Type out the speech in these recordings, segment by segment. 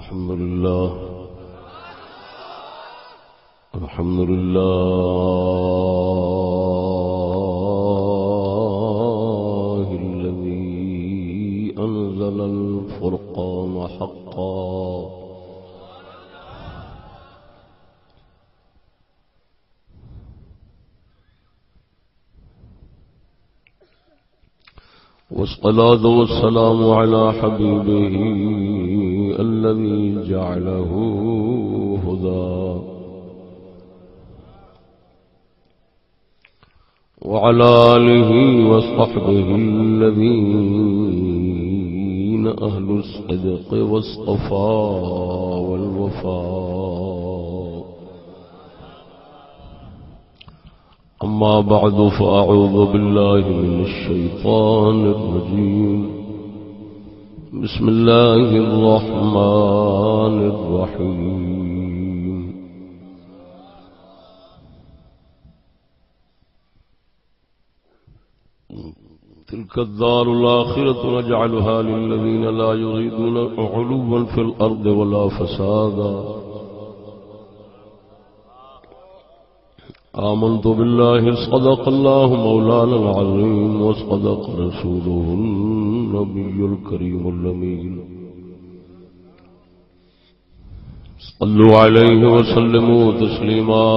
الحمد لله الذي أنزل الفرقان حقا والصلاة والسلام على حبيبه الذي جعله هدى وعلى آله وصحبه الذين أهل الصدق والصفاء والوفاء. أما بعد فأعوذ بالله من الشيطان الرجيم. بسم الله الرحمن الرحيم. تلك الدار الآخرة نجعلها للذين لا يريدون علوا في الأرض ولا فسادا. آمنت بالله صدق الله مولانا العظيم وصدق رسوله النبي الكريم الأمين. صلوا عليه وسلموا تسليما.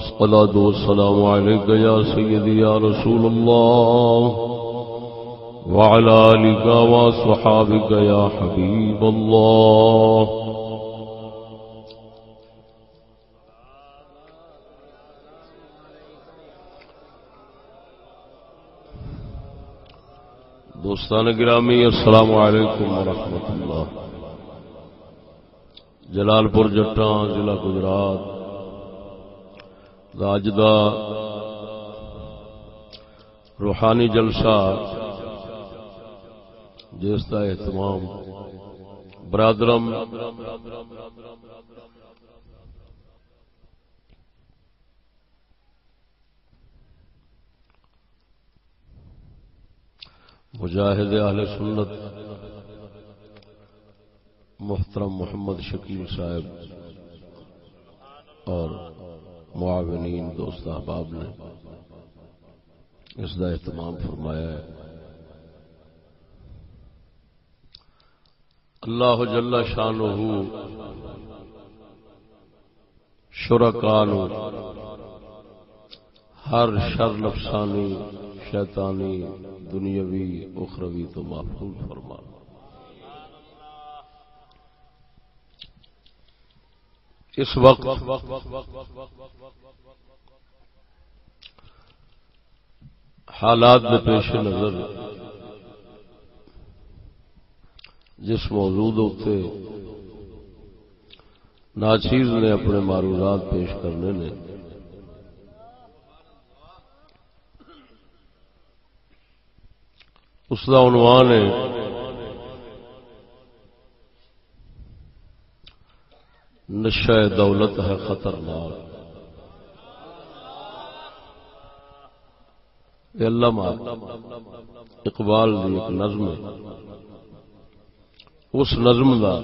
الصلاة والسلام عليك يا سيدي يا رسول الله وعلى آلك وصحابك يا حبيب الله. دوستان گرامی السلام علیکم ورحمۃ اللہ. جلال پور جٹاں ضلع گجرات اج دا روحانی جلسہ جس کا اہتمام برادرم مجاہد اہل سنت محترم محمد شکیل صاحب اور معاونین دوست احباب نے اس کا اہتمام فرمایا ہے. اللہ جل شانہ شرکاء نو ہر شر نفسانی شیطانی دنیاوی اخروی تو محفوظ فرما. اس وقت حالات میں پیش نظر جس موضوع ہوتے ناچیز نے اپنے معروضات پیش کرنے نے اس کا عنوان ہے نشہ دولت ہے خطرناک. علامہ اقبال کی ایک نظم ہے. اس نظم کا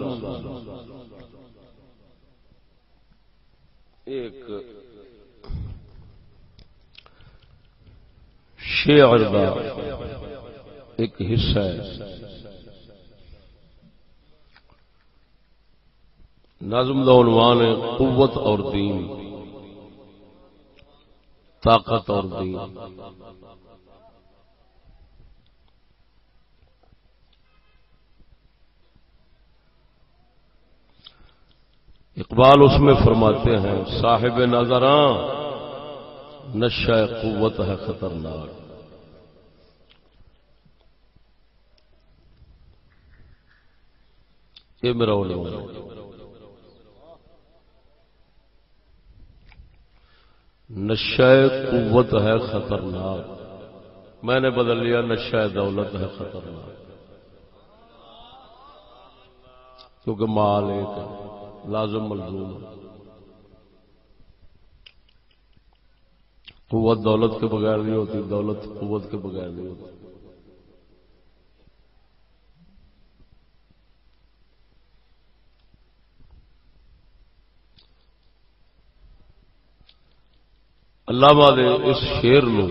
ایک شعر کا ایک حصہ ہے. نظم کا عنوان ہے قوت اور دین، طاقت اور دین. اقبال اس میں فرماتے ہیں صاحب نظراں نشہ قوت ہے خطرناک. یہ میرا عنوان ہے. نشہ قوت ہے خطرناک. میں نے بدل لیا نشہ دولت ہے خطرناک، کیونکہ مال ایک ہے، لازم ملزوم. قوت دولت کے بغیر نہیں ہوتی، دولت قوت کے بغیر نہیں ہوتی. علامہ دے اس شعر نو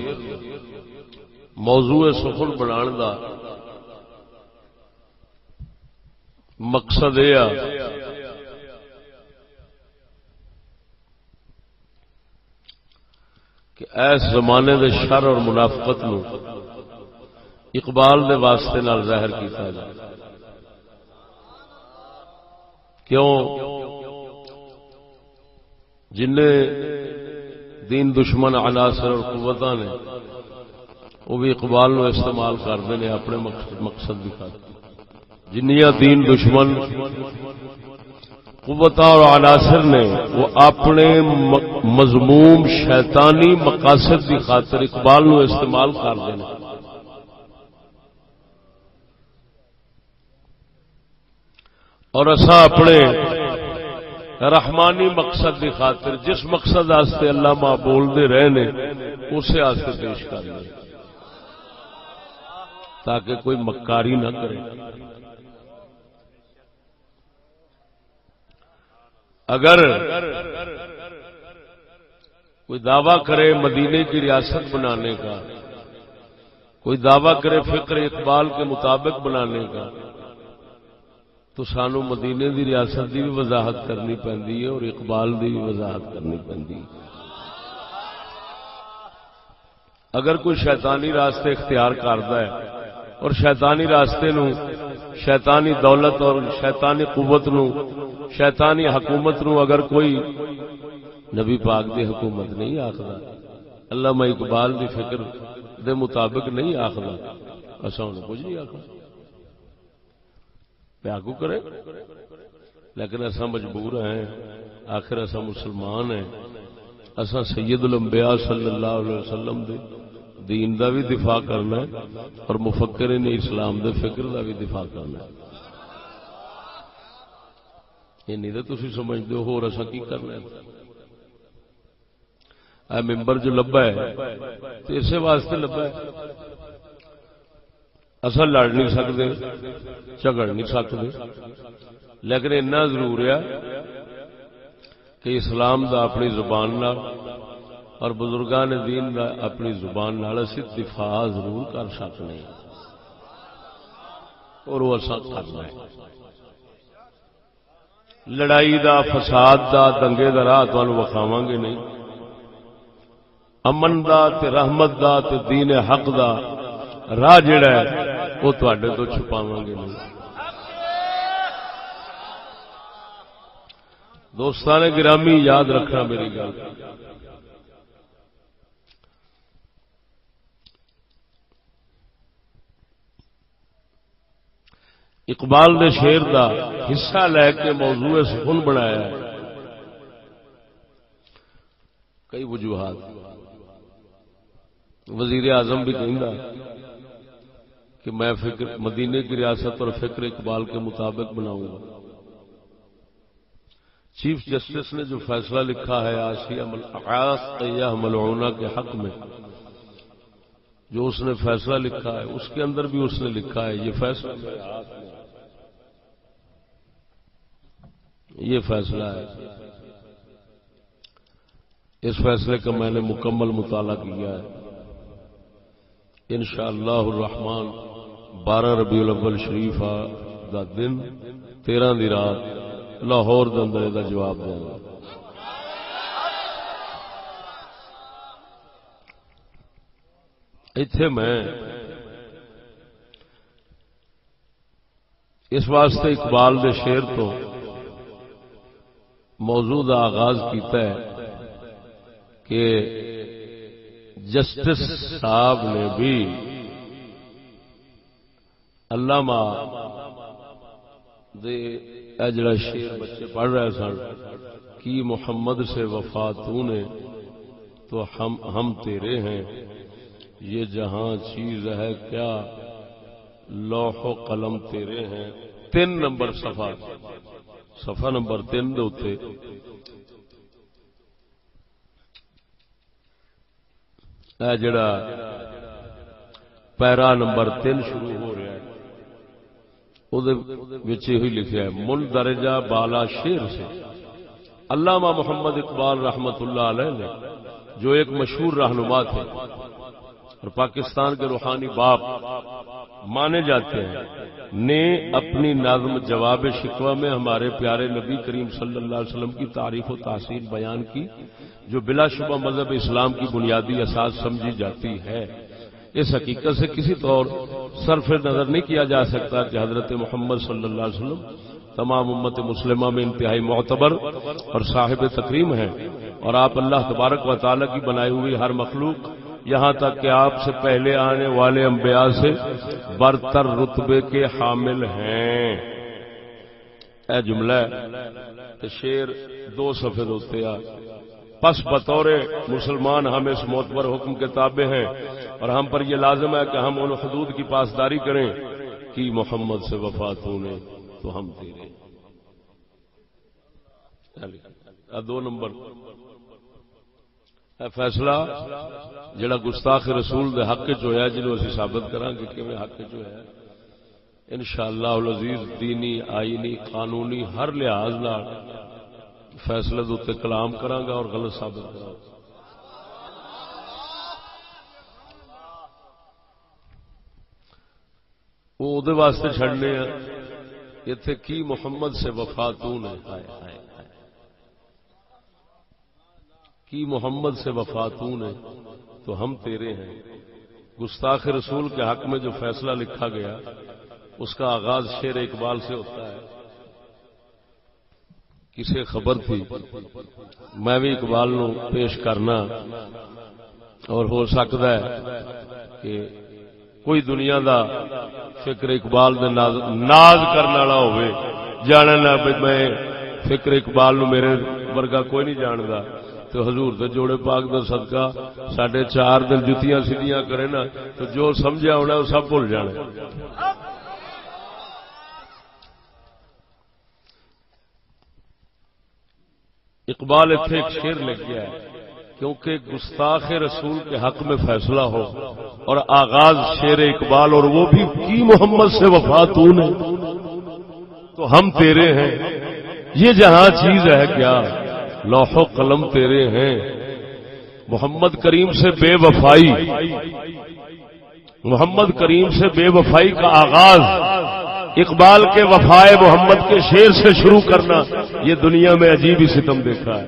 موضوع سخن بنان دا مقصد یہ کہ ایس زمانے دے شر اور منافقت نو اقبال دے واسطے نال ظاہر کیتا جائے. کیوں؟ جن دین دشمن عناصر اور قوتاں نے وہ بھی اقبال نو استعمال کرتے ہیں اپنے مقصد کی خاطر. جنیاں دین دشمن قوتاں اور عناصر نے وہ اپنے مذموم شیطانی مقاصد کی خاطر اقبال نو استعمال کرتے ہیں. اور اساں اپنے رحمانی مقصد کی خاطر جس مقصد واسطے علامہ بولتے رہے نے اسے واسطے پیش کر لیں تاکہ کوئی مکاری نہ کرے. اگر کوئی دعویٰ کرے مدینے کی ریاست بنانے کا، کوئی دعویٰ کرے فکر اقبال کے مطابق بنانے کا، تو سانو مدینے دی ریاست دی بھی وضاحت کرنی پہندی ہے اور اقبال دی بھی وضاحت کرنی پہندی ہے. اگر کوئی شیطانی راستے اختیار کرتا ہے اور شیطانی راستے نو شیطانی دولت اور شیطانی قوت نو شیطانی حکومت نو اگر کوئی نبی پاک دی حکومت نہیں آخدا، علامہ اقبال دی فکر دے مطابق نہیں آخدا، اساں انہوں کچھ نہیں آخدا آگو کرے. لیکن ایسا مجبور ہیں، آخر ایسا مسلمان ہیں، ایسا سید الانبیاء صلی اللہ علیہ وسلم دے دین دا بھی دفاع کرنا ہے اور مفکرین اسلام دے فکر دا بھی دفاع کرنا ہے. یہ نہیں تو تسی سمجھتے ہو اور ایسا کی کرنا ہے. اے ممبر جو لبا ہے تو اسے واسطے لبا ہے. اصل لڑ نہیں سکتے، جھگڑ نہیں سکتے، لیکن اتنا ضرور ہے کہ اسلام دا اپنی زبان نال اور بزرگان دین دا اپنی زبان نال اسی دفاع ضرور کر سکتے ہیں اور وہ ایسا کرنا ہے. لڑائی دا، فساد دا، دنگے دا راہ تمہیں وکھاواں گے نہیں. امن دا تے رحمت دا تے دین حق دا راہ جڑا ہے وہ تواڈے تو چھپاواں گے نہیں. دوستان گرامی یاد رکھنا میری گل، اقبال دے شعر دا حصہ لے کے موضوع سخن بنایا ہے. کئی وجوہات، وزیر اعظم بھی کہندا کہ میں فکر مدینے کی ریاست اور فکر اقبال کے مطابق بناؤں گا. چیف جسٹس نے جو فیصلہ لکھا ہے آسیہ ملعونہ کے حق میں، جو اس نے فیصلہ لکھا ہے اس کے اندر بھی اس نے لکھا ہے یہ فیصلہ میرے ہاتھ میں، یہ فیصلہ ہے. اس فیصلے کا میں نے مکمل مطالعہ کیا ہے. انشاءاللہ الرحمن 12 ربیع الاول شریف دا دن 13 دی رات لاہور دے اندر دا جواب دیں گا. ایتھے میں اس واسطے اقبال دے شعر تو موضوع دا آغاز کیتا ہے کہ جسٹس صاحب نے بھی علامہ دے جڑا شعر بچے پڑھ رہے سن کہ محمد سے وفا تو نے تو ہم تیرے ہیں، یہ جہاں چیز ہے کیا لوح و قلم تیرے ہیں. 3 نمبر صفحہ نمبر 3 دے اوتے اے جڑا پیرا نمبر 3 شروع ہو رہا ہے وہی لکھا ہے مندرجہ بالا شعر سے علامہ محمد اقبال رحمت اللہ علیہ نے جو ایک مشہور رہنما تھے اور پاکستان کے روحانی باپ مانے جاتے ہیں، نے اپنی نظم جواب شکوہ میں ہمارے پیارے نبی کریم صلی اللہ علیہ وسلم کی تعریف و تحسین بیان کی، جو بلا شبہ مذہب اسلام کی بنیادی اساس سمجھی جاتی ہے۔ اس حقیقت سے کسی طور صرف نظر نہیں کیا جا سکتا کہ حضرت محمد صلی اللہ علیہ وسلم تمام امت مسلمہ میں انتہائی معتبر اور صاحب تکریم ہیں، اور آپ اللہ تبارک و تعالی کی بنائی ہوئی ہر مخلوق، یہاں تک کہ آپ سے پہلے آنے والے انبیاء سے برتر رتبے کے حامل ہیں۔ اے جملہ ہے شیر 2 صفحے ہوتے ہیں۔ پس بطور مسلمان ہم اس معتبر حکم کے تابع ہیں، اور ہم پر یہ لازم ہے کہ ہم ان حدود کی پاسداری کریں کہ محمد سے وفات ہونے تو ہم تیرے۔ 2 نمبر فیصلہ جڑا گستاخ رسول دے حق جو ہے، جنہوں اسی ثابت کریں کہ کیویں حق جو ہے انشاءاللہ العزیز دینی، آئینی، قانونی ہر لحاظ نال فیصلے دے کلام کراں گا اور غلط ثابت کراں گا۔ وہ دے واسطے چھڑنے ہیں ایتھے کی محمد سے وفاتون ہے، ہائے ہائے کی محمد سے وفاتون ہے تو ہم تیرے ہیں۔ گستاخ رسول کے حق میں جو فیصلہ لکھا گیا اس کا آغاز شعر اقبال سے ہوتا ہے۔ کسے خبر تھی، میں بھی اقبال نو پیش کرنا، اور ہو سکتا ہے کہ کوئی دنیا دا فکر اقبال دے ناز کرنے والا ہوئے، جاننا میں فکر اقبال نو میرے ورگا کوئی نہیں جاندا، تو حضور دے جوڑے پاک دا صدقہ 4.5 دن جتیاں سیدیاں کرے نا تو جو سمجھا ہونا وہ سب بھول جانا۔ اقبال اتنے ایک شعر لکھ گیا ہے، کیونکہ گستاخ رسول کے حق میں فیصلہ ہو اور آغاز شعر اقبال، اور وہ بھی کی محمد سے وفاتون ہے تو ہم تیرے ہیں، یہ جہاں چیز ہے کیا لوح و قلم تیرے ہیں۔ محمد کریم سے بے وفائی، محمد کریم سے بے وفائی کا آغاز اقبال کے وفائے محمد کے شعر سے شروع کرنا، یہ دنیا میں عجیب ہی ستم دیکھا ہے۔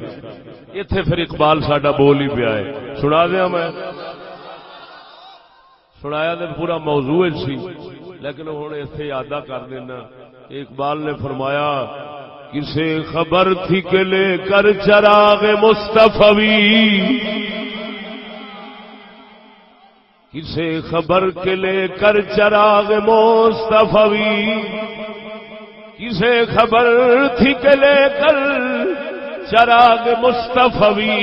یہ تھے پھر اقبال ساڈا بول ہی پیا ہے، سنا دیا میں سنایا تو پورا موضوع سی، لیکن ہوں اتنے یادہ کر دینا۔ اقبال نے فرمایا کسے خبر تھی کہ لے کر چراغ مصطفی، کسے خبر کے لے کر چراغ مصطفی، کسے خبر تھی کہ لے کر چراغ مصطفی،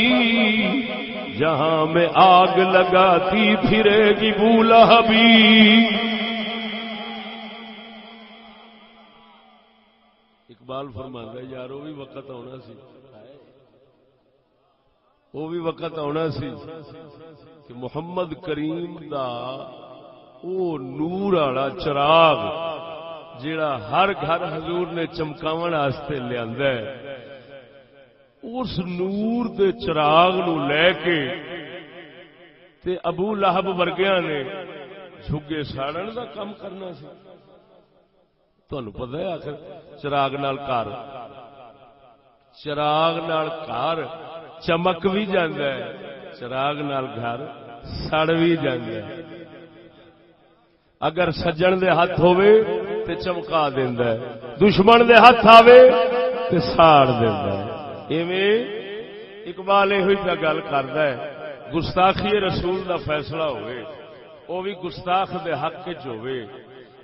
جہاں میں آگ لگاتی پھرے گی بولہبی۔ اقبال فرماندا ہے یار وہ بھی وقت آنا سی، وہ بھی وقت آنا سی کہ محمد کریم دا او نور والا چراغ جیڑا ہر گھر حضور نے چمکاون واسطے لیندا ہے، اس نور دے چراغ نو لے کے تے ابو لہب ورگیاں نے جھگے ساڑن دا کام کرنا سی۔ تمہیں پتہ ہے آخر چراغ نال گھر، چراغ نال گھر چمک بھی جاندا ہے، چراغ نال گھر سڑ بھی جاندا ہے۔ اگر سجن دے ہاتھ ہوے تے چمکا دیندا ہے، دشمن دے ہاتھ آوے تے ساڑ دیندا ہے۔ ایویں اقبال ہوئی پہ گل کردا ہے، گستاخی رسول دا فیصلہ ہوئے وہ بھی گستاخ دے حق وچ ہوئے،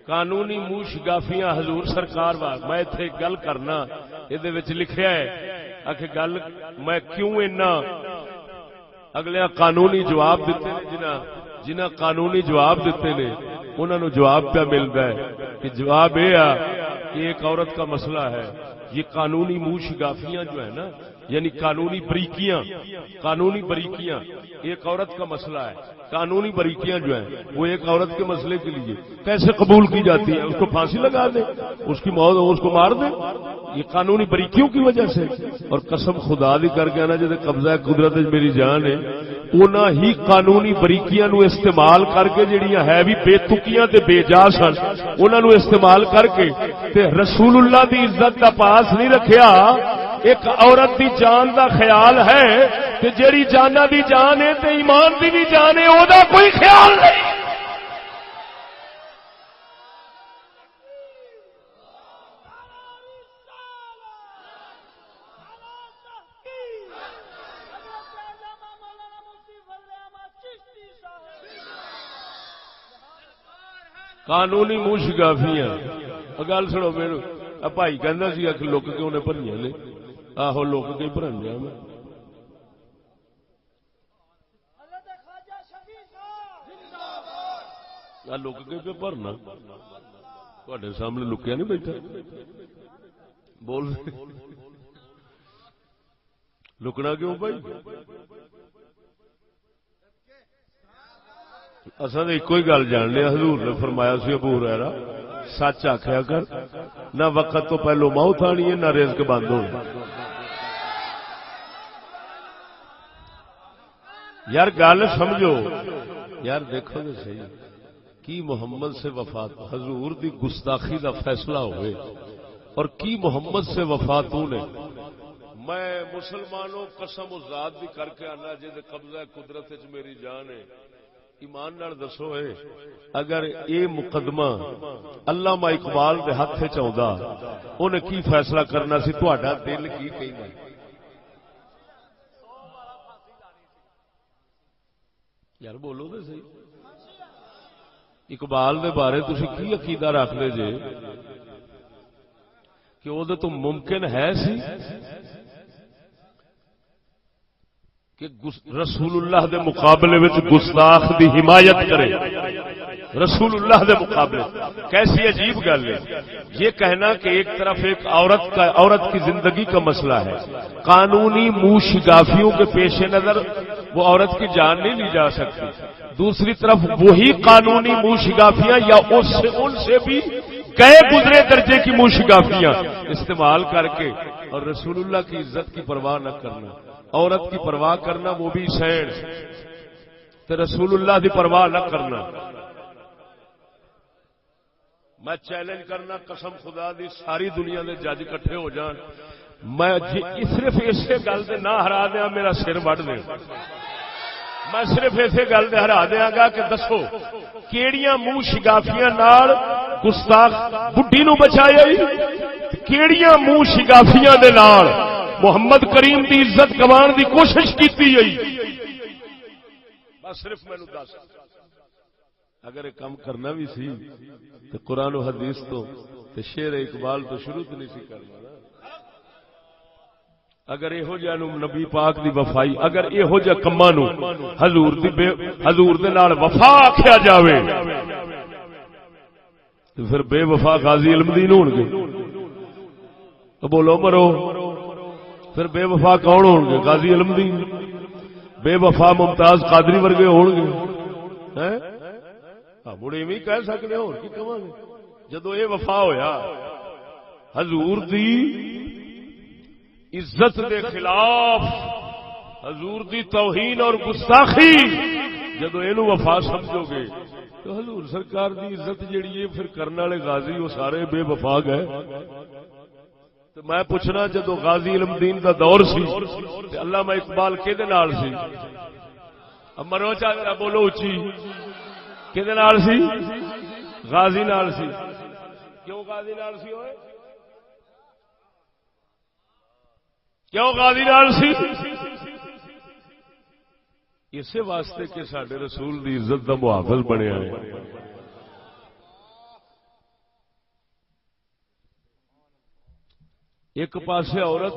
قانونی موش گافیاں حضور سرکار میں ایتھے گل کرنا یہ لکھیا ہے کہ گل میں کیوں اینا اگلے قانونی جواب دیتے ہیں، جنہ قانونی جواب دیتے ہیں انہوں نے جواب پہ ملتا ہے کہ جواب یہ کہ ایک عورت کا مسئلہ ہے، یہ قانونی موش گافیاں جو ہے نا یعنی قانونی بریکیاں ایک عورت کا مسئلہ ہے، قانونی بریکیاں جو ہیں وہ ایک عورت کے مسئلے کے لیے کیسے قبول کی جاتی ہیں؟ اس کو پھانسی لگا دیں، اس کی موت ہو، اس کو مار دیں، یہ قانونی بریکیوں کی وجہ سے۔ اور قسم خدا دی کر کے نا جے قبضہ قدرت میری جان ہے، انہاں ہی قانونی بریکیاں نو استعمال کر کے جڑیاں ہے بھی بے تکیاں تے بے جا سن، انہاں نو استعمال کر کے تے رسول اللہ دی عزت دا پاس نہیں رکھیا۔ ایک عورت دی جان دا خیال ہے تے جیڑی جانا دی جان ہے تے ایمان دی بھی جان ہے، او دا کوئی خیال نہیں۔ قانونی منہ شگافیاں گل سنو میرے بھائی کہندا سی کہ لک کے انہیں بھریاں نے، آہو لک کے بھرن دیا میں لک کے پہ بھرنا تھوڑے سامنے لکیا نہیں بیٹھا بول لکنا کیوں بھائی؟ اصل تو ایک ہی گل جاننے، حضور نے فرمایا سی ابو ہریرہ سچ آخیا کر، نہ وقت تو پہلو موت آنی ہے نہ رزق بند ہونا۔ یار گل سمجھو، یار دیکھو تو صحیح کی محمد سے وفات حضور دی گستاخی دا فیصلہ ہوئے اور کی محمد سے وفاتوں نے۔ میں مسلمانوں قسم و ذات بھی کر کے آنا جے قبضہ قدرت وچ میری جان ہے، ایمان نال دسو اے اگر اے مقدمہ علامہ اقبال دے ہاتھ وچ آوندا انہیں کی فیصلہ کرنا سی؟ تہاڈا دل کی کہندا؟ یار بولو تے صحیح، اقبال دے بارے تسی کی عقیدہ رکھدے جے کہ او دے تو ممکن ہے سی کہ رسول اللہ دے مقابلے وچ گستاخ دی حمایت کرے؟ رسول اللہ دے مقابلے کیسی عجیب گل ہے یہ کہنا کہ ایک طرف ایک عورت کی زندگی کا مسئلہ ہے، قانونی منہ شگافیوں کے پیش نظر وہ عورت کی جان نہیں لی جا سکتی، دوسری طرف وہی قانونی منہ شگافیاں یا ان سے بھی گئے گزرے درجے کی منہ شگافیاں استعمال کر کے اور رسول اللہ کی عزت کی پرواہ نہ کرنا، عورت کی پرواہ کرنا وہ بھی سین تے رسول اللہ کی پرواہ نہ کرنا۔ میں چیلنج کرنا قسم خدا دی ساری دنیا دے جج کٹھے ہو جان، میں صرف اسے گل دے نہ ہرا دیا میرا سر وڈ دے، میں صرف اسے گل دے ہرا دیا گا کہ دسو کیڑیاں منہ شگافیاں نال گستاخ بڈھی نو بچایا، کیڑیاں منہ شگافیاں دے نال محمد کریم دی عزت گوان دی کوشش کیتی گئی؟ بس صرف مینوں دس، اگر یہ کام کرنا بھی سی تو قرآن و حدیث تو شعر اقبال تو شروع تو نہیں سی کرنا۔ اگر یہو جہ نبی پاک دی وفائی، اگر یہو جہ کماں نو حضور دے نال وفا آکھیا جاوے تو پھر بے وفا غازی علم دین ہون گے؟ تو بولو مرو، پھر بے وفا کون ہون گے؟ غازی علم دین؟ بے وفا ممتاز قادری ورگے ہون گے؟ مڑے میں کہہ سکتے ہو کی کہاں گے؟ جدو یہ وفا ہویا حضور دی عزت دے خلاف، حضور دی توہین اور گستاخی، جدو یہ وفا سمجھو گے تو حضور سرکار دی عزت جیڑی ہے پھر کرنے والے غازی وہ سارے بے وفا گئے۔ تو میں پوچھنا جدو غازی علم دین دا دور سی علامہ اقبال کہدے نال سی؟ مرو چاہ بولو اچھی، کہدے نال سی؟ غازی نال سی۔ کیوں غازی نال سی ہوئے؟ کیوں غازی نال سی؟ اسی واسطے کہ ساڈے رسول دی عزت دا محافظ بنیا ہے۔ ایک پاسے عورت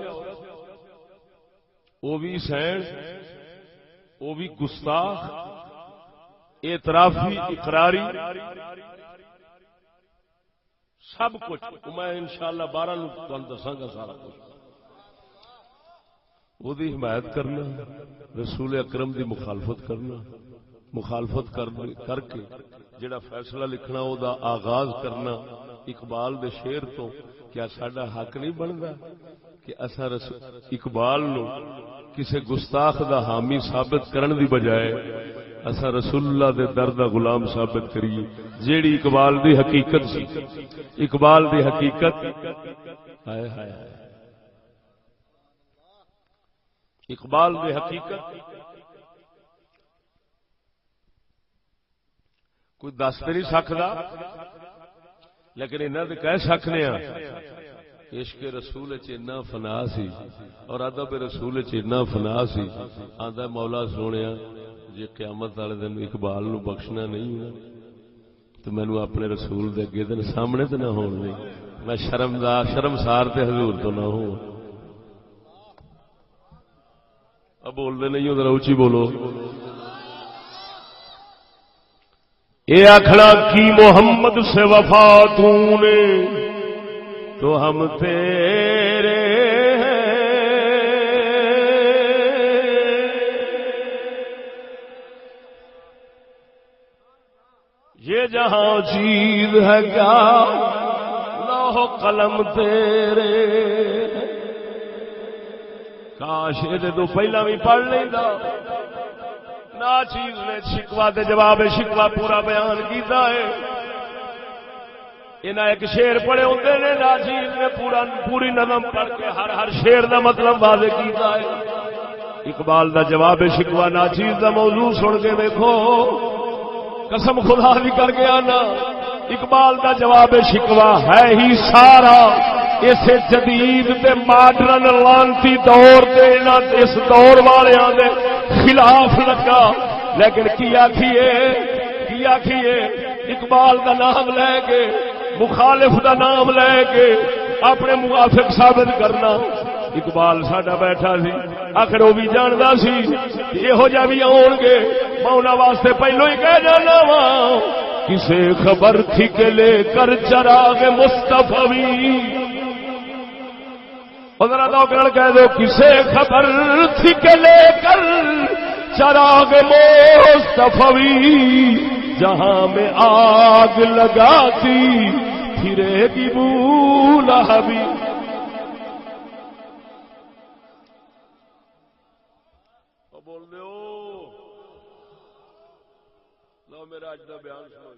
وہ بھی سین، وہ بھی گستاخ، اعترافی، اقراری، سب کچھ میں انشاءاللہ 12 نو تمہیں دساں گا سارا کچھ۔ وہ دی حمایت کرنا، رسول اکرم دی مخالفت کرنا، مخالفت کر کے جڑا فیصلہ لکھنا او دا آغاز کرنا اقبال دے شعر تو، کیا ساڈا حق نہیں بندا کہ اساں اقبال نو کسے گستاخ دا حامی ثابت کرن دی بجائے اساں رسول اللہ دے در دا غلام ثابت کریے، جیڑی اقبال دی حقیقت سی، اقبال دی حقیقت ہائے ہائے اقبال دی حقیقت کوئی دس تو نہیں سکتا، لیکن انہاں تے کہہ سکنے ہاں عشق رسول اتنا فنا سی اور ادب رسول اتنا فنا سی، آندا مولا سونیا جے قیامت والے دن اقبال نو بخشنا نہیں ہونا تو مینوں اپنے رسول دے اگے دن سامنے تے نہ ہون دے، میں شرمسار تے حضور تو نہ ہوں۔ اب بول دے نہیں ہو ذرا اونچی بولو۔ اے آکھنا کی محمد سے وفا تو نے تو ہم تیرے ہیں، یہ جہاں چیز ہے کیا لوح قلم تیرے، کاش یہ تو پہلا بھی پڑھ لینا۔ نا چیز نے شکوا دے جواب شکوا پورا بیان کیتا ہے، انہاں ایک شعر پڑھے ہوندے نے، نا چیز نے پوری نظم پڑھ کے ہر شعر دا مطلب واضح کیتا ہے۔ اقبال دا جواب شکوا نا چیز دا موضوع سن کے دیکھو، قسم خدا بھی کر گیا نا، اقبال دا جواب شکوا ہے ہی سارا اسے جدید تے ماڈرن لانتی دور تے اس دور والیاں دے خلاف لگا، لیکن کی آکھیے اقبال دا نام لے کے مخالف دا نام لے کے اپنے موافق ثابت کرنا۔ اقبال ساڈا بیٹھا سی، آخر وہ بھی جاندا سی یہو جہ بھی آن گے، میں انہاں واسطے پہلو ہی کہہ جانا وا، کسے خبر تھی کہ لے کر چراغ مصطفی، ذرا دوکڑ کہہ دو کسے خبر تھی کہ لے کر چراغ مصطفی، جہاں میں آگ لگاتی پھرے گی بو لہبی۔ بول دے لو میرا اج دا بیان سنو۔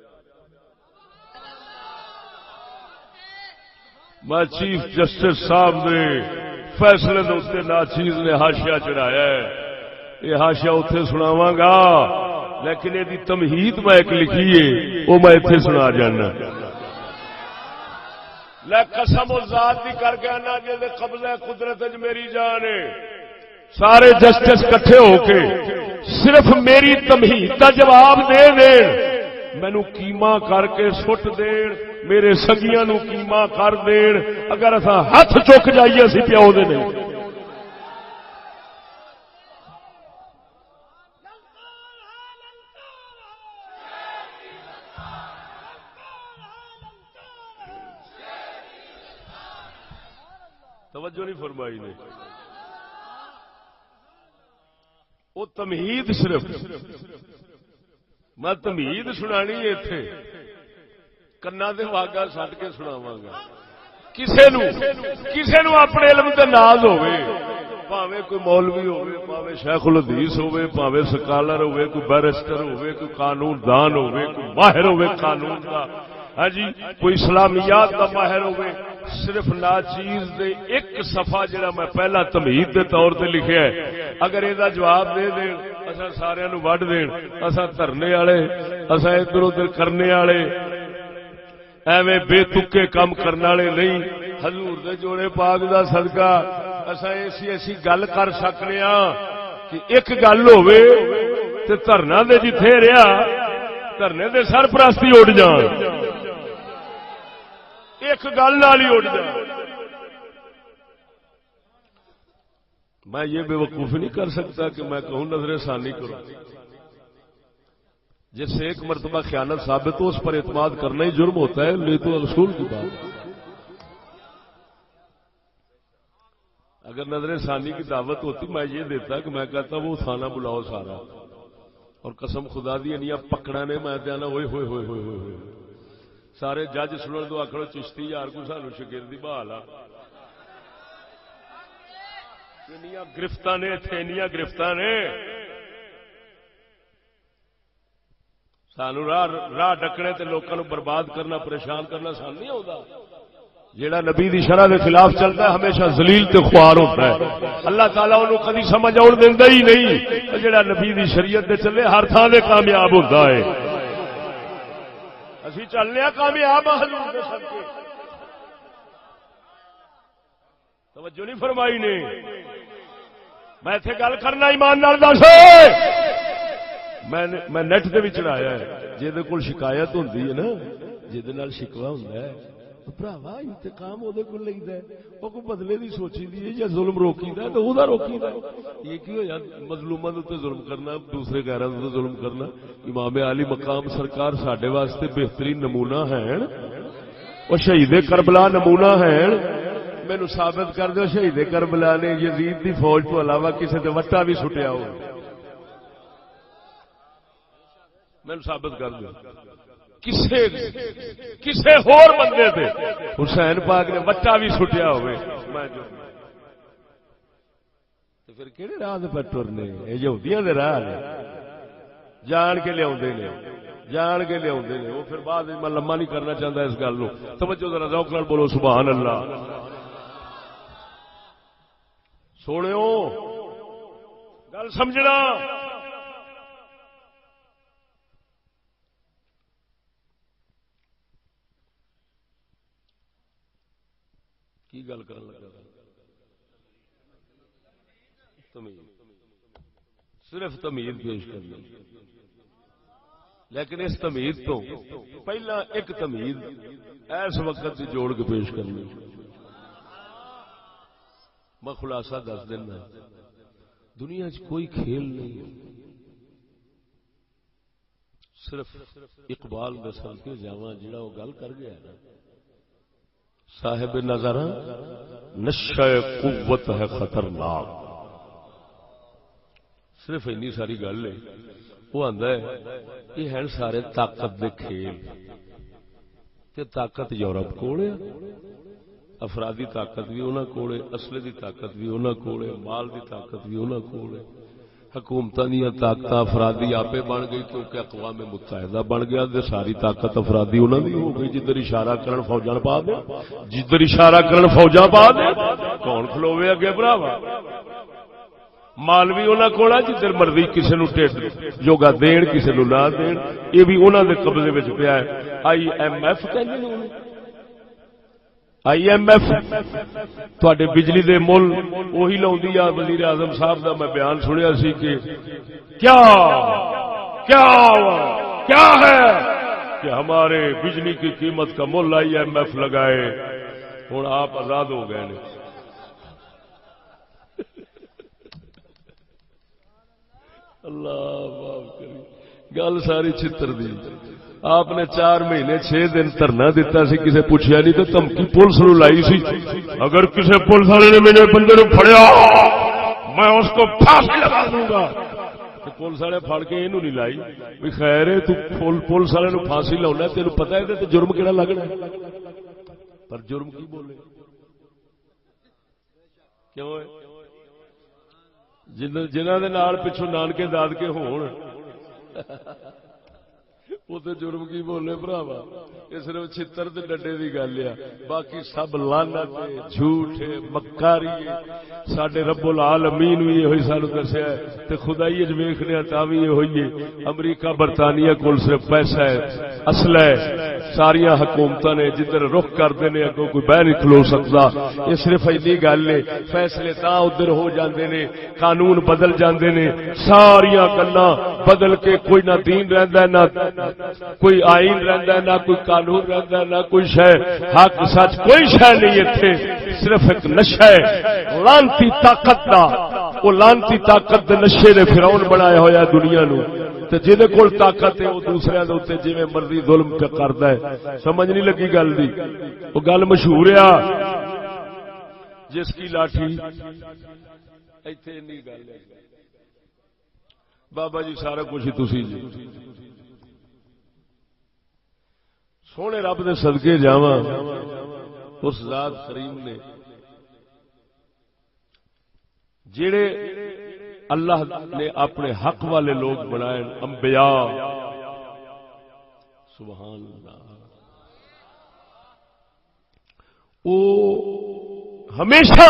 میں چیف جسٹس صاحب نے فیصلے دے ناچیز نے حاشیہ چڑھایا ہے، یہ حاشیہ اتنے سناواں گا، لیکن یہ تمہید میں ایک لکھی ہے وہ میں اتنے سنا جانا۔ لے قسم و ذات دی کر کے آنا جے قبضہ قدرت وچ میری جان ہے، سارے جسٹس کٹھے ہو کے صرف میری تمہید کا جواب دے دین، مینو کیما کر کے سٹ دین، میرے سگیاں نو کیما کر دین، اگر اسا ہاتھ چک جائیے اسی پیو دے نہیں۔ توجہ نہیں فرمائی نے، وہ تمہید صرف میں تمہید سنانی ہے اتنے کنا دے واگا سٹ کے سناواں گا۔ کسے نو اپنے علم تے ناز ہوے، پاوے کوئی مولوی ہوے، پاوے شیخ الحدیث ہوے، پاوے سکالر ہوے، کوئی بیرسٹر ہوے، کوئی قانون دان ہوے، کوئی ماہر ہوے قانون دا، ہاں جی کوئی اسلامیات دا ماہر ہوے، صرف ناچیز دے ایک صفحہ جڑا میں پہلا تمہید دے طور تے لکھیا ہے، اگر یہ جواب دے دین اساں سارے نو وڈ دین، اساں دھرنے والے، اساں ادھر ادھر کرنے والے، ایویں بے تکے کام کرنے والے نہیں، حضور دے جوڑے پاک دا صدقہ اساں ایسی گل کر سکنے ہاں کہ ایک گل ہوے تے دھرنا دے جتھے رہیا دھرنے دے سرپرستی اڑ جان، ایک گل نال ہی اڑ جان۔ میں یہ بے وقوفی نہیں کر سکتا کہ میں کہوں نظر ثانی کروں، جس سے ایک مرتبہ خیانت ثابت ہو اس پر اعتماد کرنا ہی جرم ہوتا ہے، نہیں تو رسول کی بات۔ اگر نظر ثانی کی دعوت ہوتی میں یہ دیتا کہ میں کہتا وہ تھانہ بلاؤ سارا، اور قسم خدا دی انیاں پکڑا نے میں دینا ہوئے ہوئے ہوئے ہوئے ہوئے ہوئے سارے جج سنن تو آکھو چشتی یار کو سانو شگردی بحال آ انیاں گرفتاں نے اتنے انیاں گرفتاں نے سانو راہ ڈکنے تے لوکاں نو برباد کرنا پریشان کرنا سان نہیں آتا۔ جیڑا نبی دی شرع دے خلاف چلتا ہے ہمیشہ ذلیل تے خوار ہوتا ہے، اللہ تعالیٰ انہوں کدی سمجھ آن دیندا ہی نہیں۔ جیڑا نبی دی شریعت دے چلے ہر تھان دے کامیاب ہوتا ہے۔ اسی چلنے کامیاب حضور دے صدقے، توجہ نہیں فرمائی نے۔ میں ایتھے گل کرنا ایمان نال دس، میں نیٹ دے وچ چڑھایا ہے جے کول شکایت ہوندی ہے نا، جے نال شکوا ہوندا ہے بھراوا انتقام وہ لینا ہے، وہ کوئی بدلے دی سوچی دی ہے یا ظلم روکیدا ہے تو وہ روکیدا ہے۔ یہ کی ہوا مظلوماں تے ظلم کرنا، دوسرے غیراں تے ظلم کرنا۔ امام علی مقام سرکار ساڈے واسطے بہترین نمونہ ہیں، وہ شہید کربلا نمونہ ہیں۔ مینوں ثابت کر دو شہید کربلا نے یزید دی فوج تو علاوہ کسی تے وٹا بھی سٹیا ہو، مینوں ثابت کر دو کسے ہور بندے تے حسین پاک نے وٹا بھی سٹیا ہوئے، تو پھر کہڑے راہ پہ ٹرنے؟ یہ یہودیاں دے راہ نے، جان کے لیا جان کے لیا وہ پھر بعد میں لمبا نہیں کرنا چاہتا اس گل نو۔ توجہ ذرا ذوق نال بولو سبحان اللہ۔ سوڑیو گل سمجھنا، کی گل کرن لگا تھا؟ تمیز، صرف تمیز پیش کرنی، لیکن اس تمیز تو پہلا ایک تمیز اس وقت کی جوڑ کے پیش کرنی۔ میں خلاصہ دس دینا، دنیا چ کوئی کھیل نہیں، صرف اقبال دے صدقے جاواں جڑا وہ گل کر گیا نا، صاحب نظر نشہ قوت ہے خطرناک، صرف اینی ساری گل ہے۔ وہ آندا ہے یہ ہیں سارے طاقت دے کھیل، تے طاقت یورپ کول ہے، افرادی طاقت بھی انہاں کول ہے، اسلحے دی طاقت بھی انہاں کول ہے، مال دی طاقت بھی انہاں کول ہے، حکومتاں دی طاقت افرادی آپے بن گئی کیونکہ اقوام متحدہ بن گیا تے ساری طاقت افرادی انہاں دی ہو گئی۔ جدھر اشارہ کرن فوجاں پا دے، جدھر اشارہ کرن فوجاں پا دے، کون کھلوے اگے بھراوا؟ مال بھی انہاں کول ہے، جدھر مرضی کسے نو ٹھڈ جوگا دین کسے نو نہ دین، یہ بھی انہاں دے قبضے وچ پیا ہے۔ آئی ایم ایف کہندے نے، آئی ایم ایف تواڈے بجلی دے مل وہی لاؤندی آ۔ وزیر اعظم صاحب دا میں بیان سنیا سی کہ کیا ہے کہ ہمارے بجلی کی قیمت کا مل آئی ایم ایف لگائے، ہوں آپ آزاد ہو گئے نے۔ اللہ معاف کری، گل ساری چھتر دی۔ آپ نے 4 مہینے 6 دن دھرنا دیتا سی، کسے پوچھیا نہیں، تو دھمکی پولیس نو لائی سی، اگر کسے پولیس والے نے میرے بندے نو پھڑیا میں اس کو پھانسی لگا دوں گا۔ پولیس والے پھڑ کے اینو نہیں لائی بھی خیر ہے، تو پولیس والے نو پھانسی لاؤنا، تینو پتہ ہے تے جرم کیڑا لگنا ہے، پر جرم کی بولے کیوں ہے؟ جنہاں دے نال پچھوں نانکے دادکے ہون وہ تو جرم کی بولے بھراوا، یہ صرف چھتر تے ڈڈے دی گل ہے، باقی سب لعنت جھوٹ مکاری۔ ساڈے رب العالمین بھی یہ سانو دسیا ہے تے خدائی وچ ویکھنے تا بھی یہ ہوئی ہے۔ امریکہ برطانیہ کول صرف پیسہ ہے، اسلحہ ہے، ساریا حکومتاں نے جدھر رخ کرتے ہیں اگوں کوئی بہ نہیں کھلو سکتا۔ یہ صرف اینی گل ہے، فیصلے تاں ادھر ہو جاندے نے، قانون بدل جاندے نے، ساریاں گلاں بدل کے کوئی نہ دین رہندا ہے، نہ کوئی آئین رہندا ہے، نہ کوئی قانون رہندا ہے، نہ کوئی شے حق سچ کوئی شے نہیں ایتھے، صرف ایک نشہ ہے لعنتی طاقت دا۔ وہ لعنتی طاقت دے نشے نے فرعون بنایا ہویا دنیا نو، تے جہدے کول طاقت ہے وہ دوسرے دے اوتے جویں مرضی ظلم کردا ہے۔ سمجھ نہیں لگی گل دی؟ وہ گل مشہور ہے، جس کی لاٹھی ایتھے نہیں گل ہے بابا جی سارا کچھ ہی تسی جی سونے رب دے صدقے جاواں اس ذات کریم نے جڑے اللہ نے اپنے حق والے لوگ بنائے انبیاء سبحان اللہ او ہمیشہ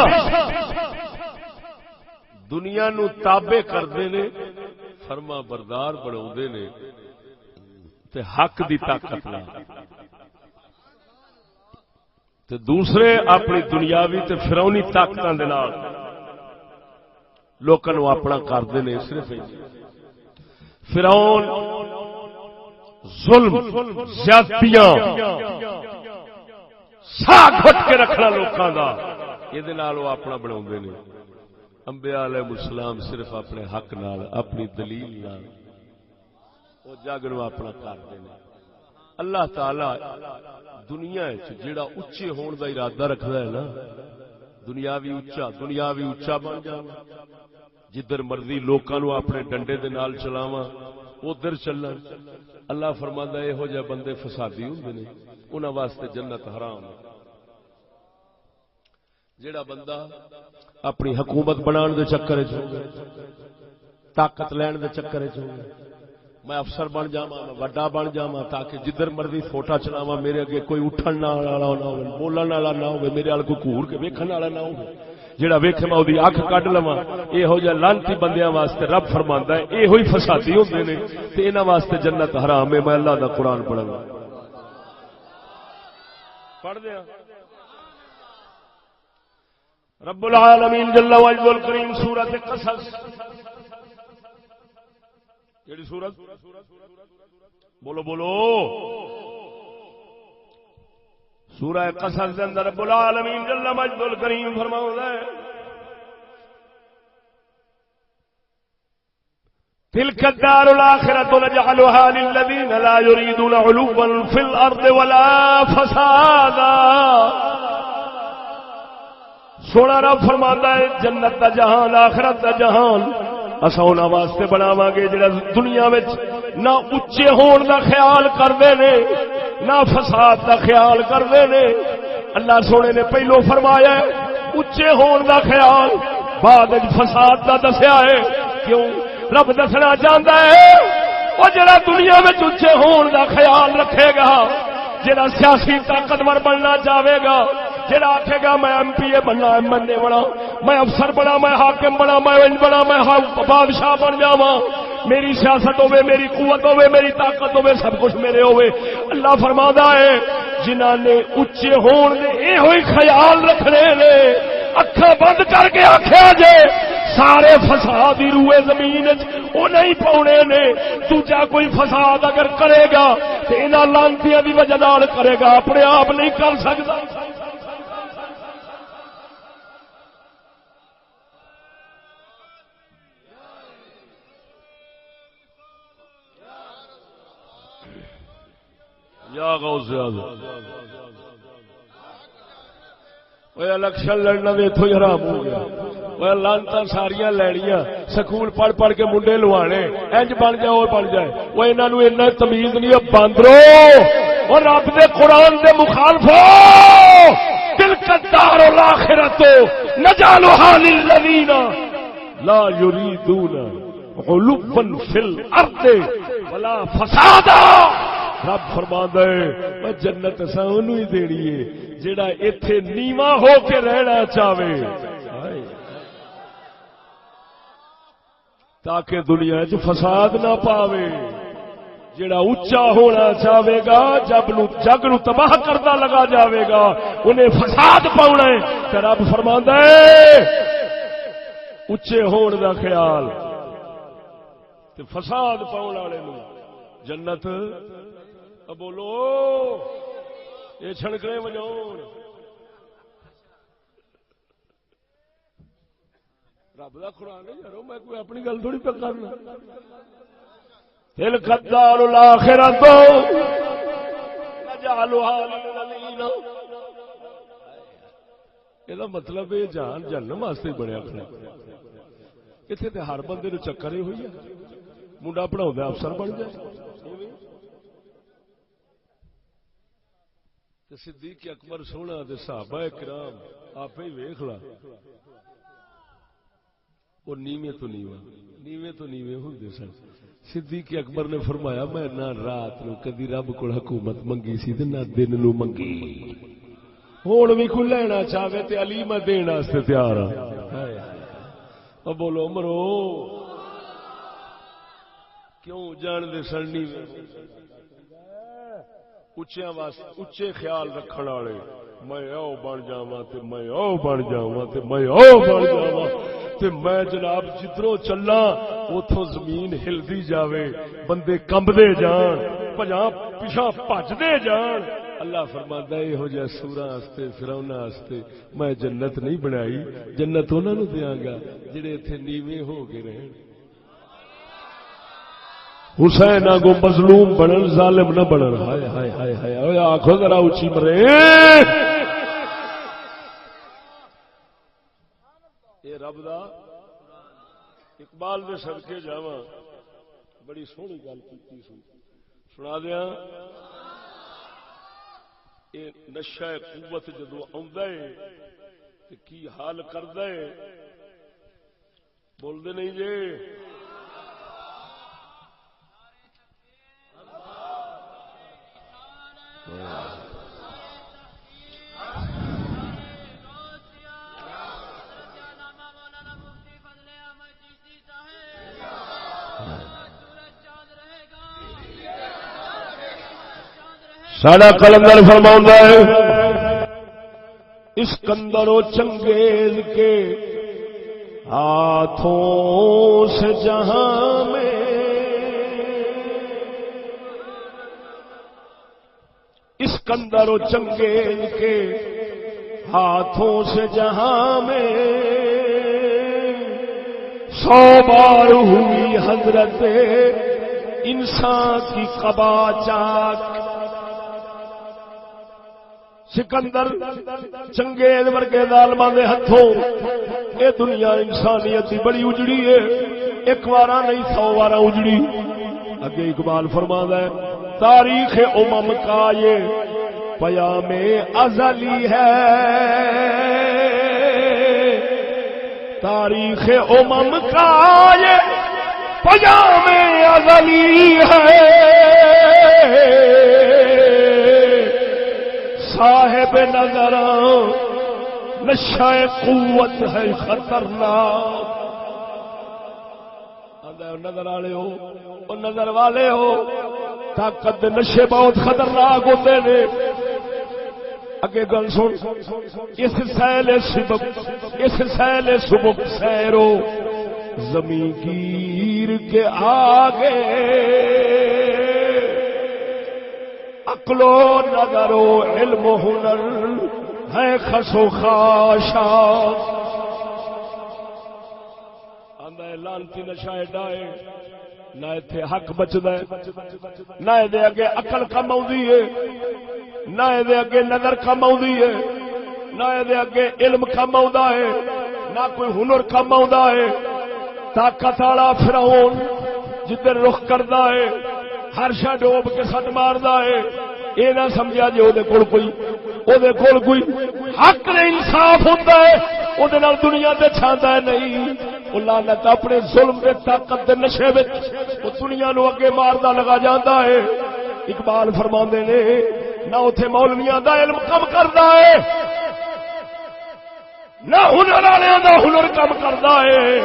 دنیا نو تابع کردے نے فرما بردار بناؤندے نے تے حق دی طاقت نال تے دوسرے اپنی دنیاوی تے فرعونی طاقتاں دے نال لوکاں نو اپنا کردے نے صرف فرعون ظلم زیادتیاں سا گھٹ کے رکھنا لوکاں دا یہ نال وہ اپنا بناؤندے نے انبیاء علیہ السلام صرف اپنے حق نال اپنی دلیل نال وہ جگ نو اپنا کردے نے اللہ تعالی دنیا جیڑا اچے ہون دا ارادہ رکھدا ہے نا دنیاوی اچا بن جاواں جدھر مرضی لوکاں نو اپنے ڈنڈے دے نال چلاواں ادھر چلن اللہ فرماندا ہے یہو جے بندے فسادی ہوندے نے انہاں واسطے جنت حرام ہے جیڑا بندہ اپنی حکومت بنان دے چکر وچ ہوگا طاقت لین دے چکر وچ ہوگا میں افسر بن جاواں میں وڈا بن جاواں تاکہ جدھر مرضی فوٹا چلاواں میرے اگے کوئی اٹھن والا نہ ہوے بولن والا نہ ہوے میرے ال کوئی گھور کے ویکھن والا نہ ہوے جیڑا ویکھے میں اودی اکھ کڈ لواں ایہو جے لعنتی بندیاں واسطے رب فرماندا ہے ایہو ہی فسادی ہوندے نے تے انہاں واسطے جنت حرام ہے میں اللہ دا قرآن پڑھاں گا پڑھ دیاں رب العالمین جل وجلہ الکریم سورۃ قصص کیڑی سورت بولو بولو سورہ قصص دے اندر رب العالمین جل مجدہ الکریم فرماؤندا ہے تلک الدار الآخرۃ نجعلها للذین لا یریدون علوا فی الارض ولا فسادا سونا رب فرماندا ہے جنت دا جہان آخرت دا جہان اساں انہاں واسطے بناواں گے جڑا دنیا وچ نہ اچے ہون دا خیال کردے نے نہ فساد دا خیال کردے نے اللہ سونے نے پہلو فرمایا ہے اچے ہون دا خیال بعد وچ فساد دا دسیا ہے کیوں رب دسنا چاہندا ہے او جڑا دنیا وچ اچے ہون دا خیال رکھے گا جڑا سیاسی طاقتور بننا چاہے گا جڑا آکھے گا میں ایم پی اے بننا ایم این اے بنا میں افسر بنا میں حاکم بنا میں انج بنا میں بادشاہ بن جاواں میری سیاست ہوے میری قوت ہوے میری طاقت ہوے سب کچھ میرے ہوے اللہ فرماتا ہے جنہاں نے اچے ہون دے اے ہوئی خیال رکھنے نے اکھاں بند کر کے آکھیا جے سارے فساد ہی روئے زمین وہ نہیں پاؤنے نے دوجا کوئی فساد اگر کرے گا تو انہاں لعنتیاں دی وجہ نال کرے گا اپنے آپ نہیں کر سکتا یا غوث اعظم وہ الیکشن لڑنا دے اتوں ہی حرام ہو گیا وہ لانتا ساریاں لینیاں سکول پڑھ پڑھ کے منڈے لوانے انج بن جائے اور بن جائے وہ انہاں نوں اتنا تمیز نہیں باندرو اور رب دے قرآن دے مخالفو تلک الدار الاخرۃ نجعلها للذین لا یریدون علوا فی الارض ولا فسادا رب فرماندا ہے جنت اساں اونوں ہی دینی ہے جڑا ایتھے نیواں ہو کے رہنا چاہے تاکہ دنیا وچ فساد نہ پاوے جڑا اونچا ہونا چاہے گا جگ نو تباہ کردا لگا جاوے گا انہیں فساد پاونا ہے تے رب فرماندا ہے اونچے ہون دا خیال تے فساد پاون والے نو جنت بولو یہ چھڑکنے بجاؤ رب دا قرآن ہے یارو میں کوئی اپنی گل تھوڑی پہ کرنا تلک الدار الاخرۃ نجعلها للذین یہ مطلب یہ جان جنم واسطے بنیا کھڑا اتنے تے ہر بندے نو چکر یہ ہوئی ہے منڈا پڑھاؤ افسر بن جائے صدیق اکبر سونا تے صحابہ کرام آپ ہی ویکھ لا وہ نیویں تو نیویں ہوندے سن صدیق اکبر نے فرمایا میں نہ رات نو کدی رب کو حکومت منگی سی تے نہ دن نو منگی ہوں بھی کوئی لینا چاہے تے علی میں دین واسطے تیار ہاں بولو مرو کیوں جان دے سننی اچے خیال رکھن والے میں او بن جاواں تے میں او بن جاواں تے میں او بن جاواں تے میں جناب جدھروں چلا اوتھوں زمین ہلدی جاوے بندے کمبدے جان پجاں پیچھے بھجدے جان اللہ فرماندا ہے یہو جہے سوراں واسطے فرعوناں واسطے میں جنت نہیں بنائی جنت انہاں نوں دیاں گا جڑے ایتھے نیویں ہو کے رہن حسین آگو مظلوم بنن ظالم نہ بنن ہائے ہائے ہائے ہائے آنکھو ذرا اونچی مرے اے رب دا اقبال دے صدقے جاواں بڑی سونی گل کیتی سی سنا دیاں اے نشہ قوت جدو آندا ہے تے کی حال کردا ہے بول دے نہیں جے ساڈا کلندر فرماؤندا ہے اسکندر و چنگیز کے ہاتھوں سے جہاں میں اسکندر و چنگیز کے ہاتھوں سے جہاں میں 100 بار ہوئی حضرت انسان کی قبا چاک سکندر چنگیز ورگے ظالماں دے ہتھوں اے دنیا انسانیت دی بڑی اجڑی ہے ایک وارا نہیں 100 وارا اجڑی اگے اقبال فرماتا ہے تاریخ امم کا یہ پیام ازلی ہے تاریخ امم کا یہ پیام ازلی ہے صاحب نظر نشہ قوت ہے خطرناک نظر والے ہو اور نظر والے ہو طاقت نشے بہت خطرناک ہوتے ہیں اگے گل سن اس سیل سبک سیرو زمین گیر کے آگے عقل و نظر و علم و ہنر ہے خس و خاشاک لانتی نشا ایڈا ہے نہ اتنے حق بچتا ہے نہ یہ اگے عقل کم آئی ہے نہ یہ اگے نظر کم آئی ہے نہ یہ اگے علم کم آ ہے نہ کوئی ہنر کم آ ہے طاقت والا فرعون جدھر رخ کرتا ہے ہر شا ڈوب کے سٹ ماردا ہے یہ نہ سمجھا جی وہ کوئی حق نے انصاف ہوتا ہے وہ دنیا تے چھاندا ہے نہیں وہ لعنت اپنے ظلم دے طاقت دے نشے وچ وہ دنیا نو اگے ماردا لگا جاندا ہے اقبال فرماندے نے نہ اوتھے مولویاں دا علم کم کردا ہے نہ ہنر والیاں دا ہنر کم کردا ہے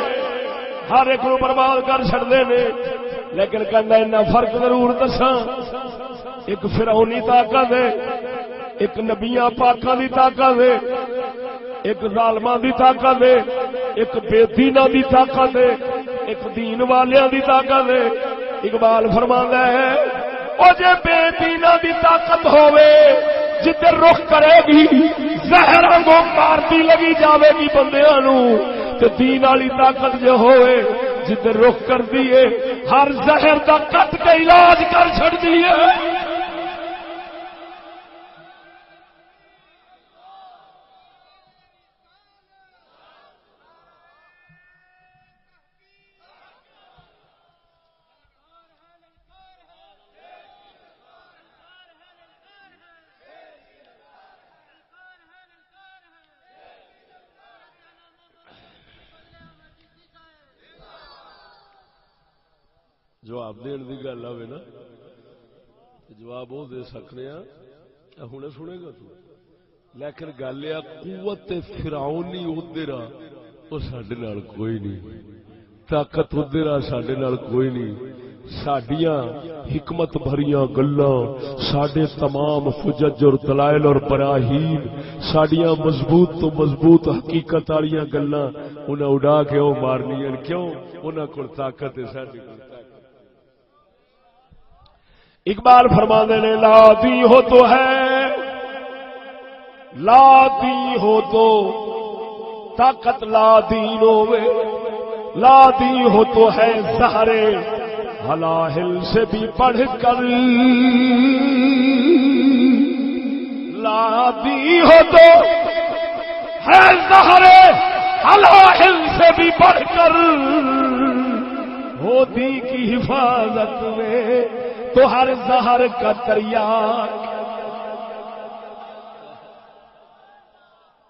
ہر ایک نو برباد کر چھڑدے نے لیکن کہندا اتنا فرق ضرور دساں ایک فرعونی طاقت ہے ایک نبیاں پاکاں دی طاقت ہے ایک ظالماں دی طاقت ہے ایک بے دیناں دی طاقت ہے ایک دین والیاں دی طاقت ہے اقبال فرماندا ہے او جے بے دیناں دی طاقت ہوے جدھر رخ کرے گی زہر کو مارتی لگی جاوے گی بندیاں نو تے دین والی طاقت جو ہوئے جدھر رخ کر دیے ہر زہر دا کٹ کے علاج کر چھڑ دیے جواب دین دی گل آئے نا جواب وہ دے سکنے ہوں سنے گا تو لیکن گل یہ قوت فرعونی ادھر وہ سڈے نال کوئی نہیں طاقت ادھر سڈے نال کوئی نہیں ساڈیاں حکمت بھریاں گلاں ساڈے تمام فجج اور دلائل اور براہین ساڈیاں مضبوط تو مضبوط حقیقت والیاں گلاں انہاں اڑا کے او مارنیاں کیوں انہاں کول طاقت ہے ساڈے کول اقبال فرماندے نے لا دی ہو تو ہے لا دی ہو تو طاقت لا دین ہوے لا دی ہو تو ہے سہارے ہلاہل سے بھی پڑھ کر لا دی ہو تو ہے سہارے ہلاہل سے بھی پڑھ کر ہو دی کی حفاظت میں تو ہر زہر کا تریاق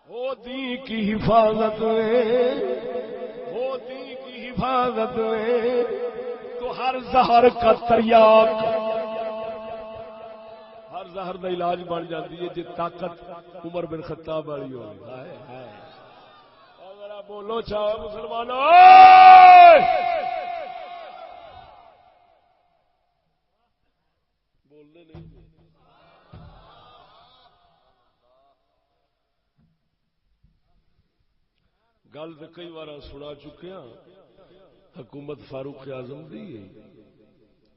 ہو دی کی حفاظت میں ہو دی کی حفاظت میں تو ہر زہر کا تریاق ہر زہر کا علاج بن جاتی ہے جی طاقت عمر بن خطاب والی ہو اگر آپ بولو چاہو مسلمانوں بولنے نہیں گل تو کئی بار سنا چکے ہیں حکومت فاروق اعظم دی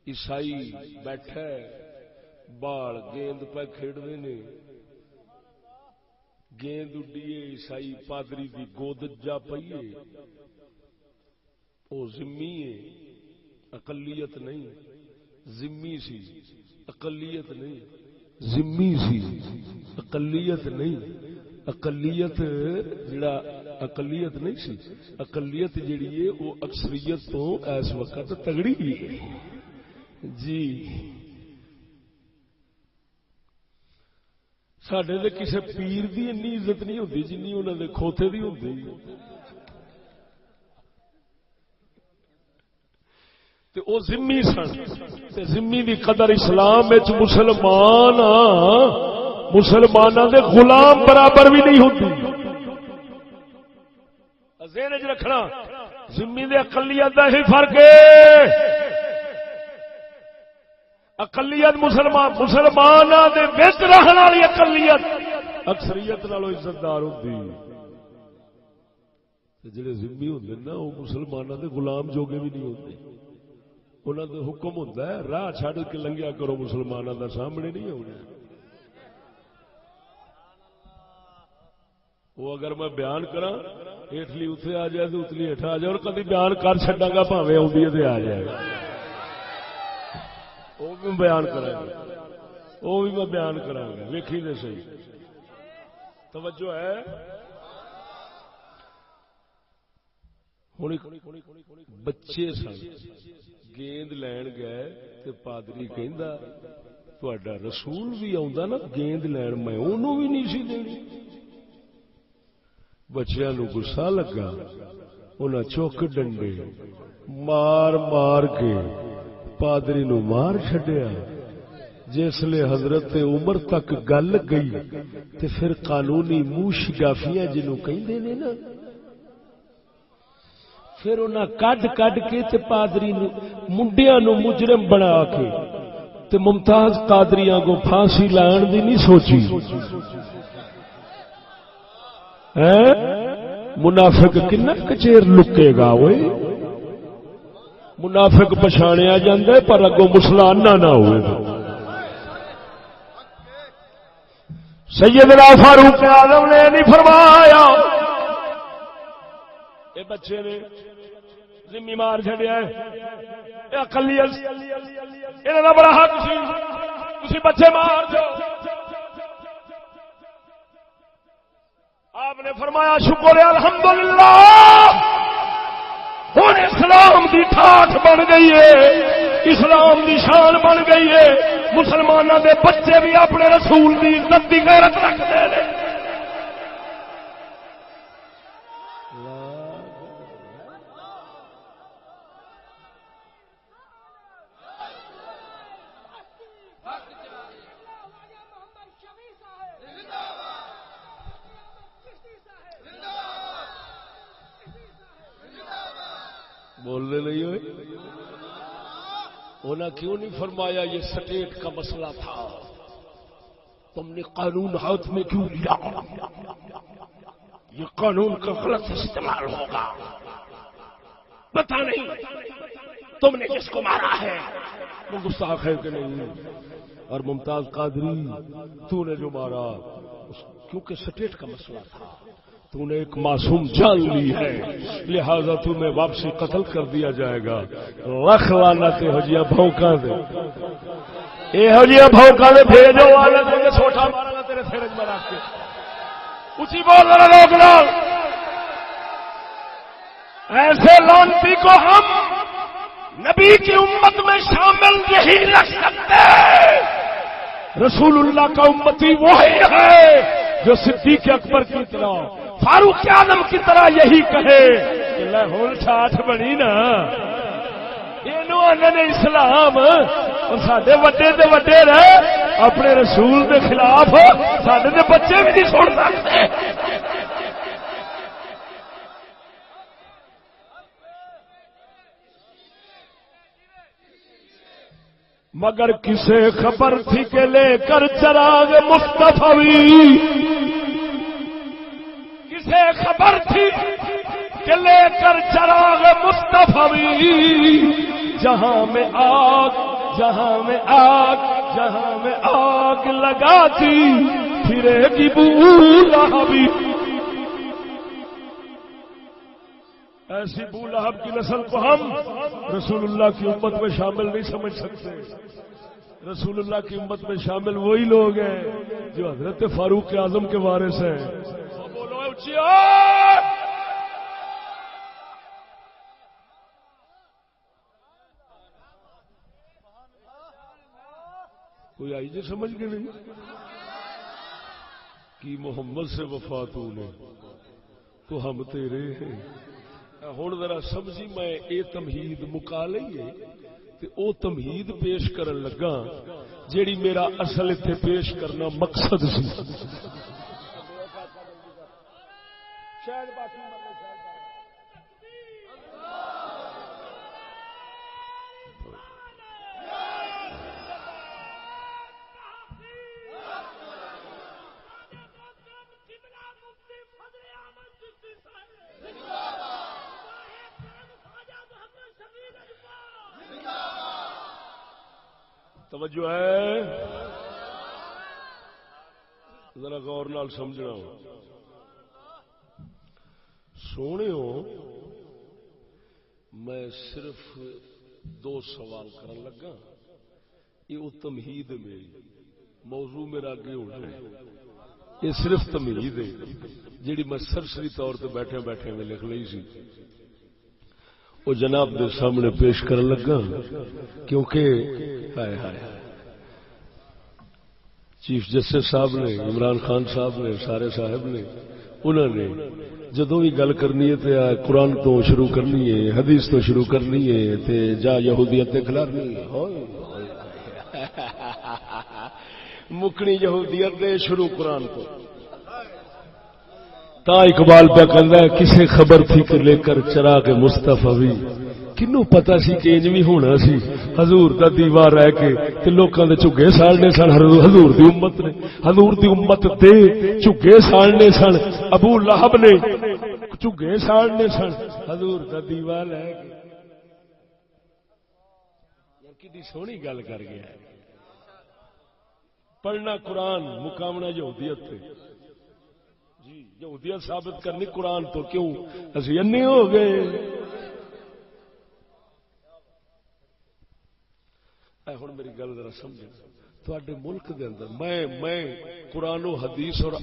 عیسائی بیٹھا بال گیند پہ کھیڈتے نے گیند اڈیے عیسائی پادری دی گود جا پیے وہ ذمی ہے اقلیت نہیں ذمی سی اقلیت نہیں ذمی سی اقلیت نہیں اقلیت جڑا اقلیت نہیں سی اقلیت جڑی ہے وہ اکثریت تو اس وقت تگڑی ہے جی ساڈے تے کسے پیر دی اتنی عزت نہیں ہوندی جنی انہاں دے کھوتے دی ہوندی تے او ذمی سن تے ذمی دی قدر اسلام وچ مسلماناں دے غلام برابر بھی نہیں ہوندی ذہن وچ رکھنا ذمی دے اقلیت دا ہی فرق ہے اقلیت مسلماناں دے وچ رہن والی اقلیت اکثریت نالوں عزت دار ہوندی تے جڑے ذمی ہوندے نا او مسلماناں دے غلام جوگے بھی نہیں ہوندے انہاں دا حکم ہوندا ہے راہ چھڈ کے لنگیا کرو مسلماناں دا سامنے نہیں ہونا وہ اگر میں بیان کراں ہیٹلی اتنے آ جائے تو اتلی ہیٹھا آ جائے اور کدی بیان کر چڈا گا بھاویں آدھی تے آ جائے گا وہ بھی بیان کرا گا وہ بھی میں بیان کرا گا ویکھی دے صحیح توجہ ہے ہوں بچے سن گیند لین گئے تے پادری کہندا تہاڈا رسول بھی آندا نا گیند لین میں انہوں بھی نہیں سی دینی بچیاں نو غصہ لگا انہاں چوک ڈنڈے مار مار کے پادری نو مار چھڈیا جسلے حضرت عمر تک گل گئی تے پھر قانونی منہ شگافیاں جنوں کہندے نے نا پھر انہاں کڈ کڈ کے تے پادری نو منڈیاں نو مجرم بنا کے تے ممتاز قادریاں کو پھانسی لان دی نہیں سوچی منافق کنا کچیر لکے گا وہ منافق پچھاڑیا جاندے پر اگوں مسلمانہ نہ ہوئے سیدنا فاروق اعظم نے نہیں فرمایا اے بچے نے ذمہ مار چھڑیا ہے اے اقلیت انہاں دا بڑا حق سی تسی بچے مار دو آپ نے فرمایا شکر الحمدللہ ہن اسلام دی ٹھاٹھ بن گئی ہے اسلام دی شان بن گئی ہے مسلمانوں دے بچے بھی اپنے رسول دی عزت دی غیرت رکھتے ہیں بولنے نہیں ہوئے؟ انہوں نے کیوں نہیں فرمایا یہ سٹیٹ کا مسئلہ تھا، تم نے قانون ہاتھ میں کیوں لیا، یہ قانون کا غلط استعمال ہوگا، پتہ نہیں تم نے جس کو مارا ہے وہ گستاخ ہے کہ نہیں، اور ممتاز قادری تو نے جو مارا کیونکہ سٹیٹ کا مسئلہ تھا، تو نے ایک معصوم جان لی ہے، لہذا تمہیں واپسی قتل کر دیا جائے گا۔ لکھ لعنت ہو جیا بھونکا دے، اے ہو جیا بھونکا دے بھیجو والا تے چھوٹا مارا تیرے سر میں رکھ کے اسی بول رہا لوگ لال۔ ایسے لعنتی کو ہم نبی کی امت میں شامل نہیں رکھ سکتے۔ رسول اللہ کا امتی وہی ہے جو صدیق اکبر کی طرح، فاروق اعظم کی طرح یہی کہے کہ لے ہون ٹھاٹھ بنی نا یہ اسلام اور سڈے وڈے دے وڈے رہے اپنے رسول دے خلاف، سڈے دے بچے بھی نہیں چھوڑ سکتے۔ مگر کسے خبر تھی کہ لے کر چراغ مصطفی، کسے خبر تھی کہ لے کر چراغ مصطفی، جہاں میں آگ جہاں میں آگ جہاں میں آگ لگاتی پھرے گی بو لہبی۔ ایسی بو لہب کی نسل کو ہم رسول اللہ کی امت میں شامل نہیں سمجھ سکتے۔ رسول اللہ کی امت میں شامل وہی لوگ ہیں جو حضرت فاروق اعظم کے وارث ہیں۔ بولو اونچی آواز۔ کوئی آئی جی سمجھ کے نہیں کہ محمد سے وفات ہونے تو ہم تیرے ہیں۔ ہوں ذرا سمجھی میں اے تمہید مکا لئیے تے او تمہید پیش کرن لگا جیڑی میرا اصل اتنے پیش کرنا مقصد سی۔ توجہ ہے، ذرا غور نال سمجھنا ہو۔ سونے ہو میں صرف دو سوال کرن لگا، یہ تمہید میری موضوع میرا اگے ہونا ہے، یہ صرف تمہید ہے جیڑی میں سرسری طور پہ بیٹھے بیٹھے میں لکھ لی سی، وہ جناب دے سامنے پیش کرن لگا، کیونکہ ہائے ہائے چیف جسٹس صاحب نے، عمران خان صاحب نے، سارے صاحب نے، انہوں نے جدوں بھی گل کرنی ہے تے قرآن تو شروع کرنی ہے، حدیث تو شروع کرنی ہے تے جا یہودیت تے کھلارنی ہے، مکنی یہودیت دے شروع قرآن تو۔ تا اقبال پہ کہندا ہے کسے خبر تھی کہ لے کر چراغ مصطفی، کنوں پتہ سی کہ انج وی ہونا سی، حضور دا دیوار رہ کے تے لوکاں دے جھگے ساڑنے سن، حضور دی امت نے، حضور دی امت دے جھگے ساڑنے سن، ابو لہب نے جھگے ساڑنے سن، حضور دا دیوار رہ کے۔ یار کڈی سونی گل کر گیا ہے، پڑھنا قرآن مقامنا یہودیت تے، جی یہودیت ثابت کرنی قرآن تو، کیوں اسی انے ہو گئے۔ ہن میری گل ذرا سمجھو، تواڈے ملک دے اندر میں قرآن و حدیث اور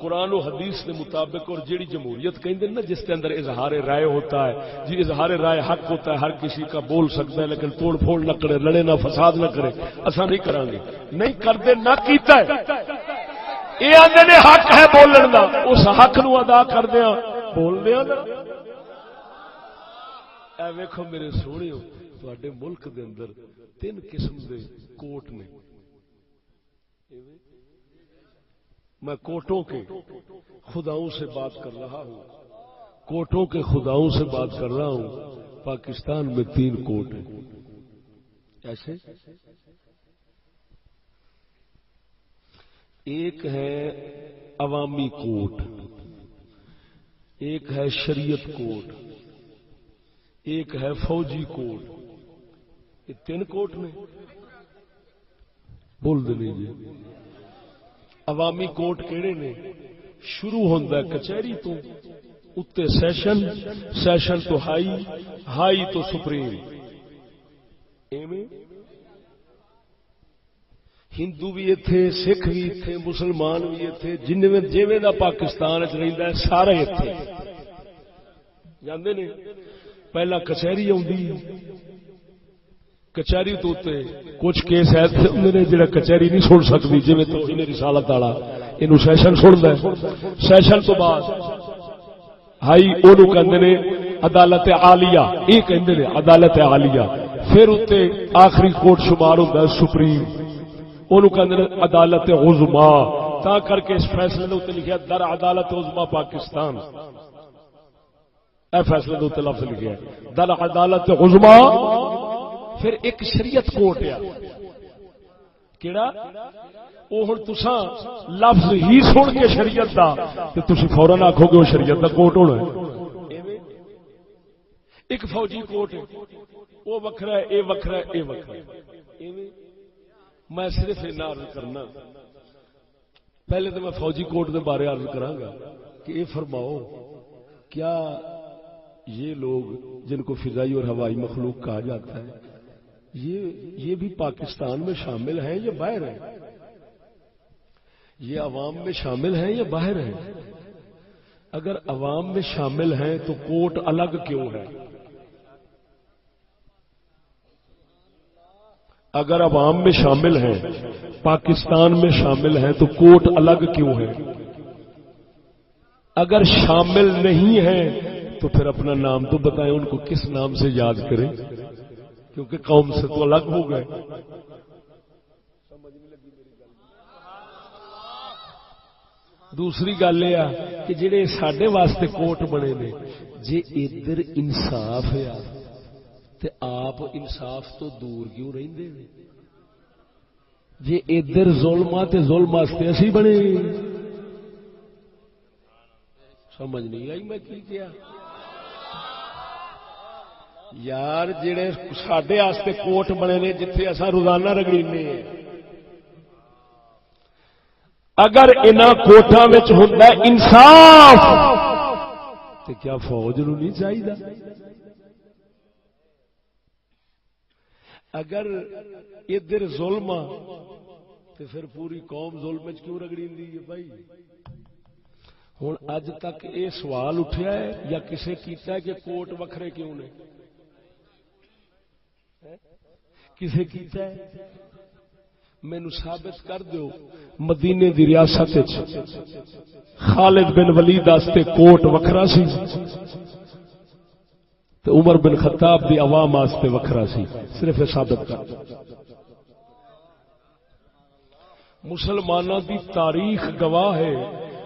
قرآن و حدیث کے مطابق اور جیڑی جمہوریت کہندے نا جس کے اندر اظہار رائے ہوتا ہے، جی اظہار رائے حق ہوتا ہے، ہر کسی کا بول سکتا ہے لیکن توڑ پھوڑ نہ کرے، لڑے نہ فساد نہ کرے، اساں نہیں کران گے، نہیں کرتے نہ کیتا ہے، یہ آندے نے حق ہے بولن دا، اس حق نو ادا کردیاں بولدیاں نا۔ اے ویکھو میرے سونیو، تواڈے ملک دے اندر تین قسم دے کوٹ نے، میں کوٹوں کے خداؤں سے بات کر رہا ہوں، کوٹوں کے خداؤں سے بات کر رہا ہوں، پاکستان میں 3 کوٹ ہیں ایسے. ایک ہے عوامی کوٹ، ایک ہے شریعت کوٹ، ایک ہے فوجی کوٹ. یہ 3 کوٹ نے. بول دے نہیں جی. عوامی کوٹ کہڑے نے؟ شروع ہوتا ہے کچہری تو، اتے سیشن، سیشن تو ہائی، ہائی تو سپریم. ایویں ہندو بھی ایتھے، سکھ بھی ایتھے، مسلمان بھی ایتھے، جویں دا پاکستان وچ رہندا ہے سارے ایتھے جاندے نے. پہلا کچہری آندی، کچہری تو تے کچھ کیس ایسے ہوندے نے جڑا کچہری نہیں سن سکدی، جویں توہین رسالت والا اینو سیشن سندا ہے. سیشن تو بعد ہائی اونوں کہندے نے عدالت عالیہ، یہ کہندے نے عدالت عالیہ. پھر اتنے آخری کوٹ شمار ہوتا ہے سپریم، اونوں کہندے نے عدالت عظما. تا کر کے اس فیصلے کے اتنے لکھا در عدالت عظما پاکستان. اے فیصلے کے اتنے لفظ لکھا ہے در عدالت عظما. پھر ایک شریعت کوٹ ہے کیڑا؟ وہ ہن تساں لفظ ہی سن کے شریعت دا تے تسی فوراً آکھو گے وہ شریعت دا کوٹ ہونا ہے. ایک فوجی کوٹ ہے، وہ وکھرا ہے، اے وکھرا ہے، اے وکھرا ہے. میں صرف اتنا عرض کرنا، پہلے تو میں فوجی کوٹ کے بارے عرض کراں گا کہ یہ فرماؤ کیا یہ لوگ جن کو فضائی اور ہوائی مخلوق کہا جاتا ہے یہ بھی پاکستان میں شامل ہیں یا باہر ہیں؟ یہ عوام میں شامل ہیں یا باہر ہیں؟ اگر عوام میں شامل ہیں تو کوٹ الگ کیوں ہے؟ اگر عوام میں شامل ہیں، پاکستان میں شامل ہیں تو کوٹ الگ کیوں ہے؟ اگر شامل نہیں ہیں تو پھر اپنا نام تو بتائیں، ان کو کس نام سے یاد کریں، کیونکہ قوم سے تو الگ ہو گئے. دوسری گل یہ کہ جڑے ساڈے واسطے کوٹ بنے نے، جے ادھر انصاف ہے تے آپ انصاف تو دور کیوں رہندے نے؟ جے ادھر ظلم تے ظلم واسطے اسی بنے. سمجھ نہیں آئی میں کی کیا یار؟ جڑے ساڈے واسطے کوٹ بنے نے جتھے اساں روزانہ رگڑینے ہیں، اگر انہاں کوٹاں وچ ہوندا انصاف تے کیا فوج نوں نہیں چاہیے؟ اگر ادھر ظلم تے پھر پوری قوم ظلم وچ کیوں رگڑیندی ہے بھائی؟ ہن اج تک یہ سوال اٹھیا ہے یا کسے کیتا ہے کہ کوٹ وکھرے کیوں نے؟ کسے کیتا ہے؟ مینوں ثابت کر دیو مدینے دی ریاست خالد بن ولید واسطے کوٹ وکھرا سی تے عمر بن خطاب دی عوام واسطے وکھرا سی. صرف یہ ثابت کر دو. مسلماناں دی تاریخ گواہ ہے،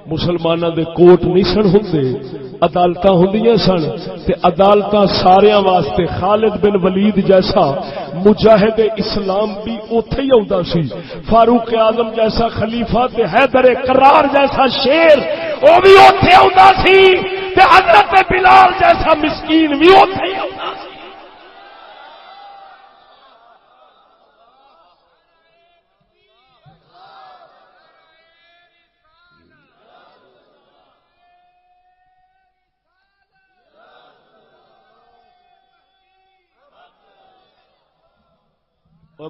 مسلماناں دے کوٹ نہیں سن ہوندے، عدالتاں ہوندیاں سن تے عدالتاں ساریاں واسطے. خالد بن ولید جیسا مجاہد اسلام بھی اوتھے ہی آندا سی، فاروق اعظم جیسا خلیفہ تے حیدر کرار جیسا شیر وہ بھی اوتھے آندا سی تے حضرت بلال جیسا مسکین بھی اوتھے ہی آندا سی.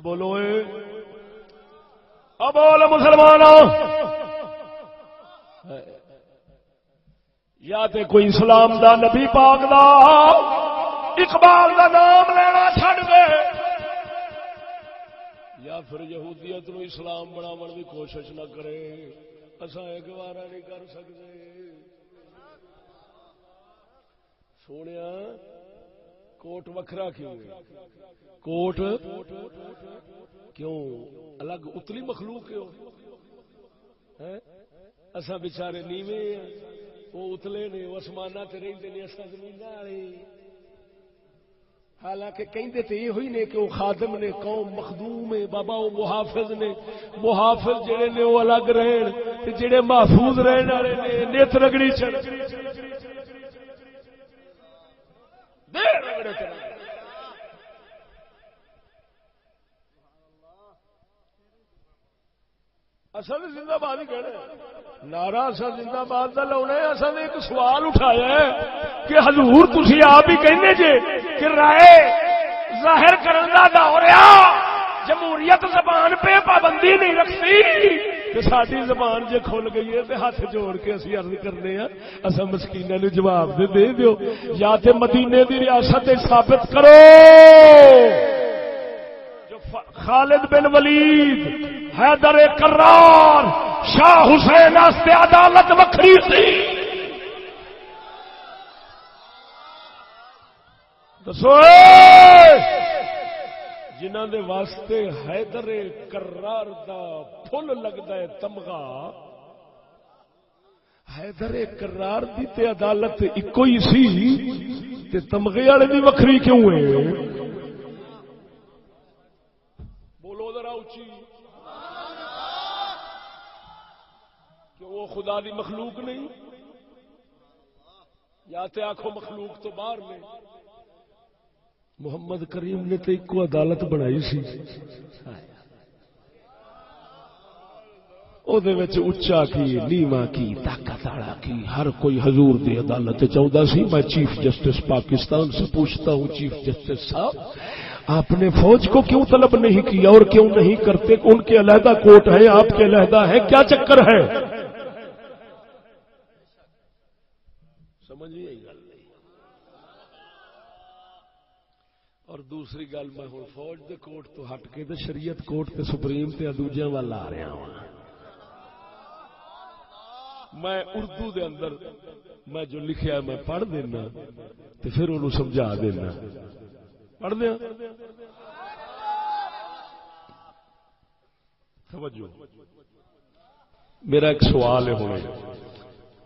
بولو بول مسلمانوں، یا تے کوئی اسلام دا نبی پاک دا اقبال دا نام لینا چھڈ دے، یا پھر یہودیت نو اسلام بناون دی کوشش نہ کرے. اساں ایک وارا نہیں کر سکتے. سونیا کوٹ وکھرا کیوں ہے؟ کوٹ کیوں الگ اتلی مخلوق ہے؟ اساں بیچارے نیویں ہیں، وہ اتلے نے، وہ اسماناں تے رہندے نے، اساں زمیناں والے. حالانکہ کہندے تے یہ ہوئی نے کہ وہ خادم نے قوم مخدوم ہے بابا وہ محافظ نے محافظ جڑے نے وہ الگ رہن تے جڑے محفوظ رہن والے نے نیت رگڑی چڑ دے رگڑے چڑ اصل زندہ باد ہی کہنا نعرہ اصل زندہ باد کا لاؤنا ہے. اصل نے ایک سوال اٹھایا ہے کہ حضور تسی آپ ہی کہنے جے کہ رائے ظاہر کرنے کا دور جمہوریت زبان پہ پابندی نہیں رکھتی کہ ساری زبان جے کھل گئی ہے تو ہاتھ جوڑ کے اسی عرض کرنے ہیں اصا مسکینوں نے جواب دے دیو یا تے مدینے دی ریاست ثابت کرو جو خالد بن ولید حیدر کرار شاہ حسین واسطے عدالت وکری سی دسو جنہ دے واسطے حیدر کرار دا پھل لگتا ہے تمغا حیدر کرار دی تے عدالت اکو ہی سی تے تمغے والے دی وکری کیوں ہے بولو ذرا اچھی کہ وہ خدا دی مخلوق نہیں یا تے آنکھوں مخلوق تو باہر نے محمد کریم نے تو ایک عدالت بنائی سی او دے وچ اچا کی نیما کی طاقت والا کی ہر کوئی حضور دی عدالت چاہتا سی. میں چیف جسٹس پاکستان سے پوچھتا ہوں چیف جسٹس صاحب آپ نے فوج کو کیوں طلب نہیں کیا اور کیوں نہیں کرتے ان کے علیحدہ کوٹ ہے آپ کے علیحدہ ہے کیا چکر ہے سمجھیے گل نہیں. اور دوسری گل میں ہوں فوج دے کوٹ تو ہٹ کے شریعت کوٹ تے سپریم تے دوجیاں وال آ رہا ہوں. میں اردو دے اندر میں جو لکھیا میں پڑھ دینا تے پھر انہوں سمجھا دینا پڑھ دیا توجہ. میرا ایک سوال ہے ہونے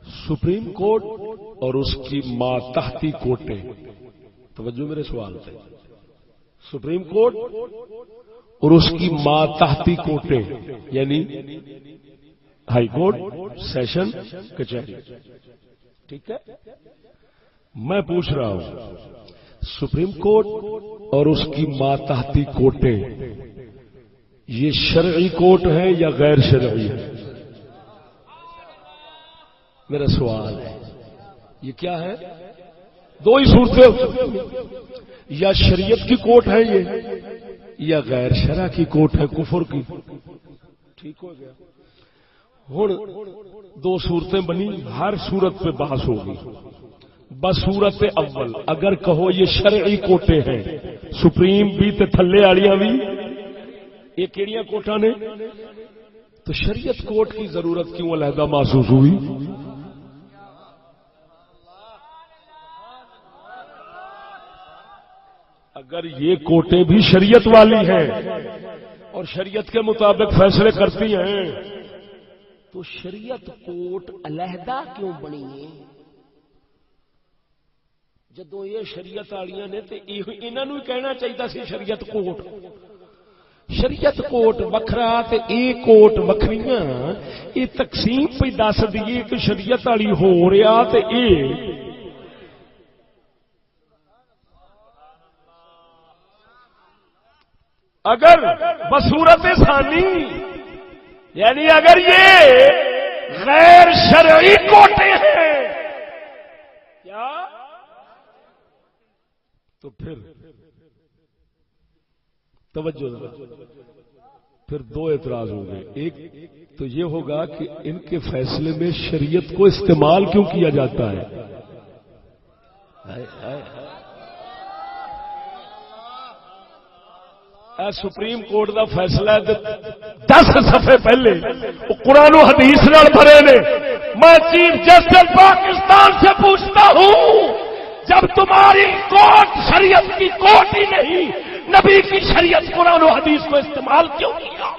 سپریم کورٹ اور اس کی ماتحتی کوٹیں توجہ میرے سوال پہ سپریم کورٹ اور اس کی ماتحتی کوٹیں یعنی ہائی کورٹ سیشن کچہری ٹھیک ہے. میں پوچھ رہا ہوں سپریم کورٹ اور اس کی ماتحتی کوٹیں یہ شرعی کورٹ ہے یا غیر شرعی ہے میرا سوال ہے. یہ کیا ہے دو ہی صورتیں یا شریعت کی کوٹ ہے یہ یا غیر شرع کی کوٹ ہے کفر کی. ٹھیک ہو گیا. ہن دو صورتیں بنی ہر صورت پہ بحث ہوگی. بصورت اول اگر کہو یہ شرعی کوٹیں ہیں سپریم بھی تے تھلے والیاں بھی یہ کیڑیاں کوٹاں نے تو شریعت کوٹ کی ضرورت کیوں علیحدہ محسوس ہوئی اگر یہ کوٹیں بھی شریعت والی ہیں اور شریعت کے مطابق فیصلے کرتی ہیں تو شریعت کوٹ علیحدہ کیوں بنی ہے جدو یہ شریعت والیاں نے تو انہاں نوں کہنا چاہیے سی شریعت کوٹ. شریعت کوٹ وکھرا تے اے کوٹ وکھریاں یہ تقسیم پہ دس دیے کہ شریعت والی ہو رہا تے اے اگر بصورت ثانی یعنی اگر یہ غیر شرعی کوٹے ہیں کیا تو پھر توجہ پھر دو اعتراض ہوں گے. ایک تو یہ ہوگا کہ ان کے فیصلے میں شریعت کو استعمال کیوں کیا جاتا ہے سپریم کورٹ دا فیصلہ ہے 10 صفحے پہلے وہ قرآن و حدیث نال بھرے نے. میں چیف جسٹس پاکستان سے پوچھتا ہوں جب تمہاری کوٹ شریعت کی کوٹ ہی نہیں نبی کی شریعت قرآن و حدیث کو استعمال کیوں کیا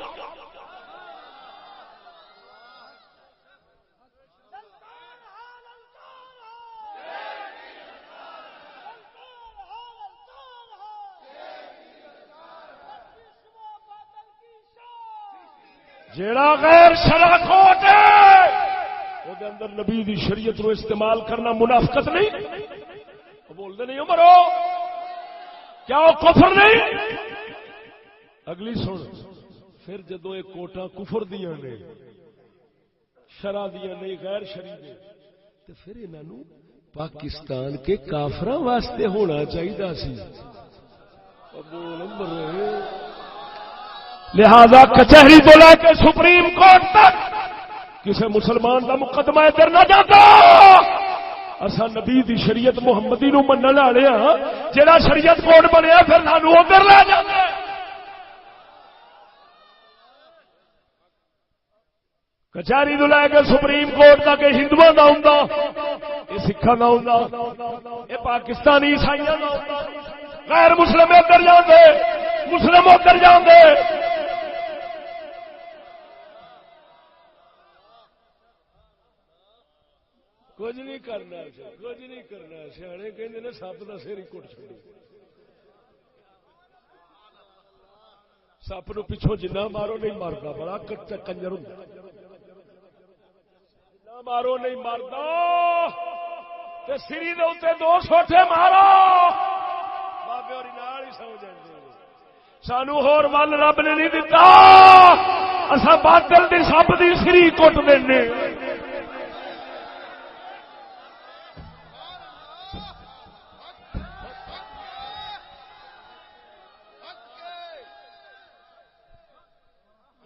جیڑا غیر شرع کوٹ ہے وہ دے اندر نبی دی شریعت نو استعمال کرنا منافقت نہیں؟ وہ بول دے نہیں عمرو کیا وہ کفر نہیں؟ اگلی سن پھر جدو یہ کوٹاں کفر دیاں نے شرع دیاں نہیں غیر شرعی دے تو پھر انہوں پاکستان کے کافراں واسطے ہونا چاہیے سی لہذا کچہری تو لے کے سپریم کورٹ تک کسی مسلمان کا مقدمہ ادھر نہ جاتا. اصا نبی دی شریعت محمدی نو منن والے ہاں جہاں شریعت کورٹ بنیا پھر سانو ادھر لے جاتے. کچہری تو لے کے سپریم کورٹ تک ہندوؤں کا ہوں یہ سکھان کا ہوں یہ پاکستانی عیسائیوں کا ہوں غیر مسلم ادھر جاندے مسلم ادھر جاندے. کچھ نہیں کرنا کچھ نہیں کرنا سیانے کہندے نے سپ کا سر ہی کٹ چھوڑو. سپ نو پچھوں جنہ مارو نہیں مرتا بڑا کنجر ہوں جنہ مارو نہیں مرتا سری دے دو سوٹے مارو بابے اور نال ہی سو جاندے. سانو ہور مل رب نے نہیں دتا اسا باطل دی سپ دی سری کٹ دینے.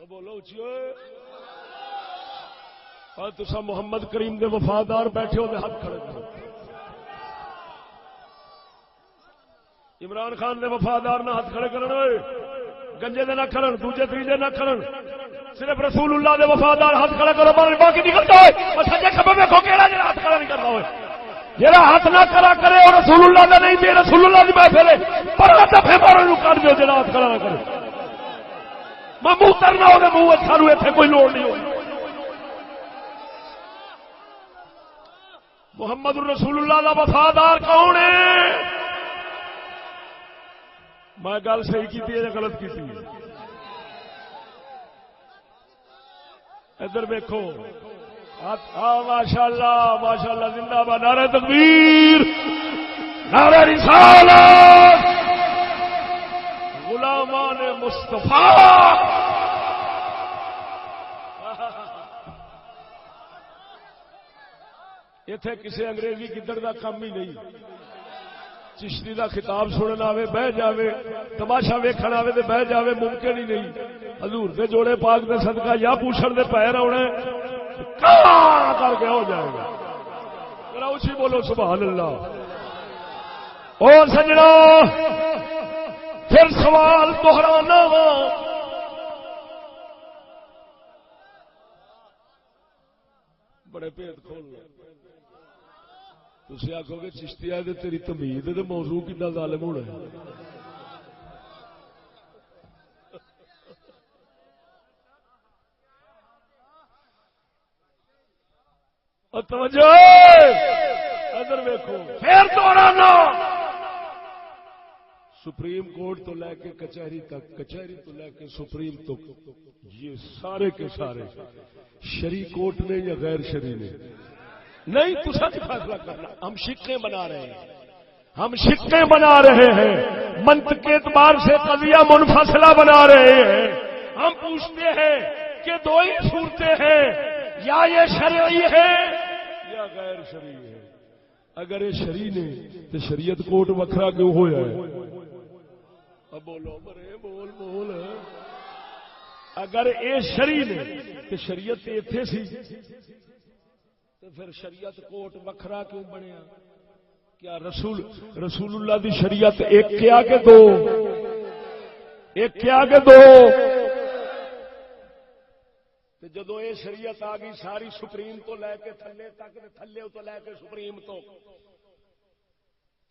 بولو اچھی اور تسا محمد کریم دے وفادار بیٹھے ہو ہاتھ کھڑے کرو. عمران خان دے وفادار نہ ہاتھ کھڑے کرن گنجے دے نہ کھڑن دوجے تیجے نہ کھڑن صرف رسول اللہ دے وفادار ہاتھ کھڑے کرو. باقی نہیں کرتا ہوئے سجے کھبے ویکھو کیڑا جڑا ہاتھ کھڑا نہیں کرتا ہوئے جڑا ہاتھ نہ کرا کرے اور رسول اللہ دا نہیں تے رسول اللہ دی محفل ہے پر دفے مارو نو کر دیو جڑا ہاتھ کھڑا نہ کرے. میں منہ ترنا ہو منہ سانو اتنے کوئی لوڑ نہیں ہوئی. محمد رسول اللہ کا وفادار کون ہے؟ میں گل صحیح کی یا غلط کی؟ ادھر ویکھو ماشاء اللہ زندہ باد نعرہ تکبیر نعرہ رسالت غلامان مصطفیٰ. اتے کسی انگریزی گدڑ کا کام ہی نہیں. چشتی کا خطاب سنن آوے بہ جاوے تماشا ویکھن آوے تے بہ جاوے ممکن ہی نہیں. حضور دے جوڑے پاک دے صدقہ یا پوچھن دے پیر آنے کر کے ہو جائے گا. ذرا اچھی بولو سبحان اللہ. او سجنا پھر سوال دہرانا وا بڑے بھید کھول تھی آخو گے چشتی آئے تیری تمید تو موضوع کتنا ظالم ہونا ہے. توجہ ادھر ویکھو پھر دہرانا. سپریم کورٹ تو لے کے کچہری تک کچہری تو لے کے سپریم تک یہ سارے کے سارے شرعی کورٹ نے یا غیر شرعی نے نہیں تو سچ فیصلہ کرنا. ہم شکیں بنا رہے ہیں ہم شکیں بنا رہے ہیں منطق کے اعتبار سے قضیہ منفصلہ بنا رہے ہیں. ہم پوچھتے ہیں کہ دو ہی صورتیں ہیں یا یہ شرعی ہے یا غیر شرعی ہے. اگر یہ شرعی نے تو شریعت کورٹ وکھرا کیوں ہویا ہے؟ اب بولو مرے بول بول. اگر یہ شرعی نے تو شریعت ایتھے سی تو پھر شریعت کوٹ وکھرا کیوں بنیا؟ کیا رسول اللہ دی شریعت ایک کیا کہ دو؟ ایک کیا کہ دو؟ جدو یہ شریعت آ گئی ساری سپریم تو لے کے تھلے تک تھلے تو لے کے سپریم تو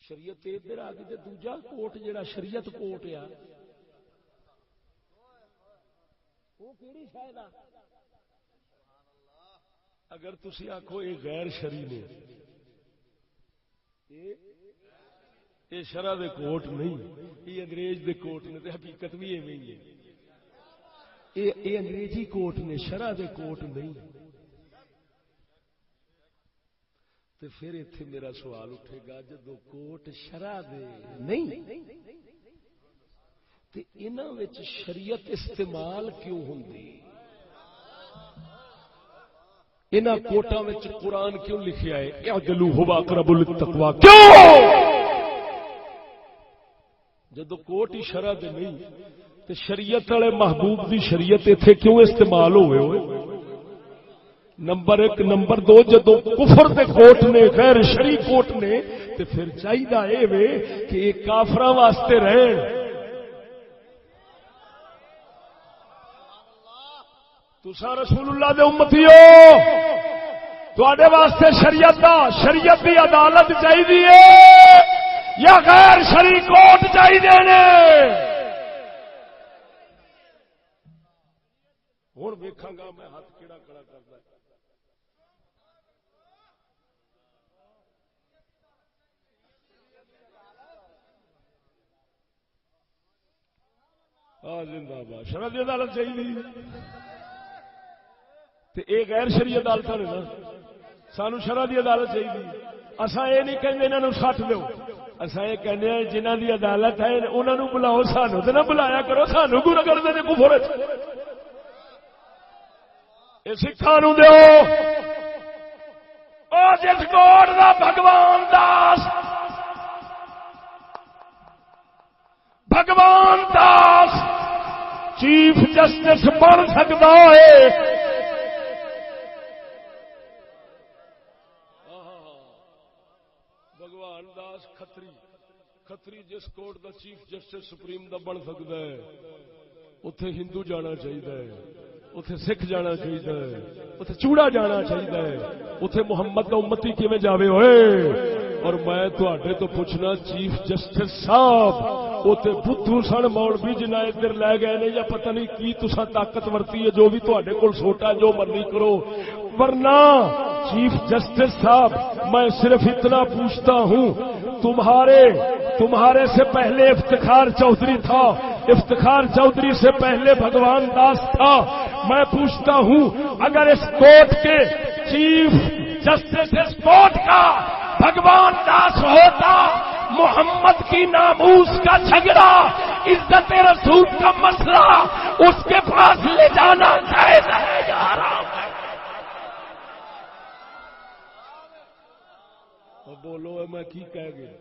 شریعت ادھر آ گئی. دوجا کوٹ جڑا شریعت کوٹ آ وہ کیڑی شاید اگر تسی آکھو یہ غیر شرعی نے یہ شرع دے کوٹ نہیں یہ انگریز دے کوٹ نے تے حقیقت بھی ایویں ہی ہے. یہ انگریزی کوٹ نے، شرع دے کوٹ نہیں. تے پھر ایتھے میرا سوال اٹھے گا جدو کوٹ شرع دے نہیں تے انہاں وچ شریعت استعمال کیوں ہوندی؟ انہاں کوٹاں وچ قرآن کیوں لکھیا ہے اعدلوا هو اقرب للتقوی؟ کیوں؟ جدو کوٹ ہی شرع دے نہیں تے شریعت والے محبوب دی شریعت ایتھے کیوں استعمال ہوئے؟ نمبر 1. نمبر 2, جدو کفر دے کوٹ نے، غیر شرعی کوٹ نے، تے پھر چاہیے اے وے کہ یہ کافراں واسطے رہن. تساں رسول اللہ دے امتی ہو، تواڈے واسطے شریعت دی عدالت چاہیے یا غیر شرعی کوٹ چاہیے نے؟ ہن ویکھاں گا میں ہاتھ کیڑا کھڑا کردا. زندہ باد. شرع دی عدالت چاہیے تے اے غیر شرعی عدالت نے نا. سانو شرع دی عدالت چاہیے. اساں اے نہیں کہندے انہاں نوں سٹ دیو، اساں اے کہندے ہیں جنہاں دی عدالت ہے انہاں نوں بلاؤ، سانو تے نہ بلایا کرو. سانو گناہ کردے نے کفر وچ. اے سکھاں نوں دیو. او جس کوٹ دا بھگوان داس چیف جسٹس بن سکتا ہے. بھگوان داس کھتری جس کوٹ دا چیف جسٹس سپریم دا بن سکتا ہے، اتے ہندو جانا چاہیے، اتے سکھ جانا چاہیے، اتے چوڑا جانا چاہیے، اتے محمد دا امتی کیویں جاوے ہوئے. اور میں تو پوچھنا چیف جسٹس صاحب وہ بدھو سن مولوی جنہ ادھر لے گئے نے یا پتہ نہیں کی تساں طاقت ورتی ہے جو بھی تواڈے کول سوٹا جو مرضی کرو. ورنہ چیف جسٹس صاحب میں صرف اتنا پوچھتا ہوں، تمہارے سے پہلے افتخار چودھری تھا، افتخار چودھری سے پہلے بھگوان داس تھا. میں پوچھتا ہوں اگر اس کوٹ کے چیف جسٹس اس کوٹ کا بھگوان داس ہوتا، محمد کی ناموس کا جھگڑا، عزت رسول کا مسئلہ اس کے پاس لے جانا جائز ہے یا حرام ہے؟ بولو میں کی کہہ گیا.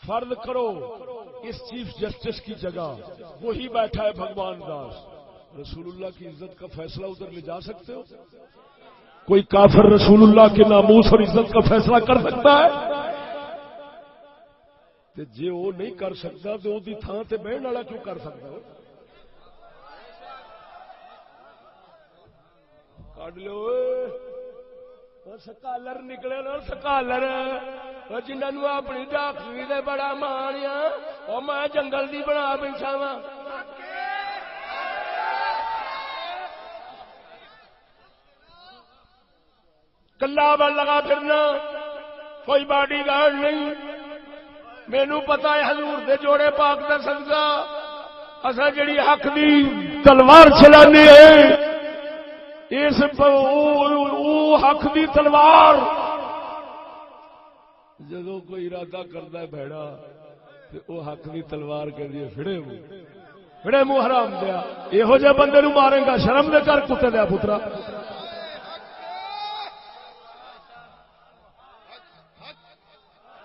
فرض کرو اس چیف جسٹس کی جگہ وہی بیٹھا ہے بھگوان داس، رسول اللہ کی عزت کا فیصلہ ادھر لے جا سکتے ہو؟ کوئی کافر رسول اللہ کے ناموس اور عزت کا فیصلہ کر سکتا ہے؟ تے جے وہ نہیں کر سکتا تو وہ تھان تے بہن والا کیوں کر سکتا ہو؟ کڈ لو سکالر نکلے نا، سکالر جنہوں اپنی ڈاکٹری دے بڑا مان آ، میں جنگل دی بنا بیٹھا وا. کلا بل لگا پھرنا، کوئی باڈی گارڈ نہیں. مینو پتا ہے حضور دے جوڑے پاک دا صدقہ اصا جڑی حق دی تلوار چلانی ہے، اس حق دی تلوار جدو کوئی ارادہ کرتا ہے بھڑا تو وہ حق دی تلوار کہتی ہے فڑے منہ حرام دیا. یہو جہ بندے نو مارے گا شرم دے کر کتے دیا پترا.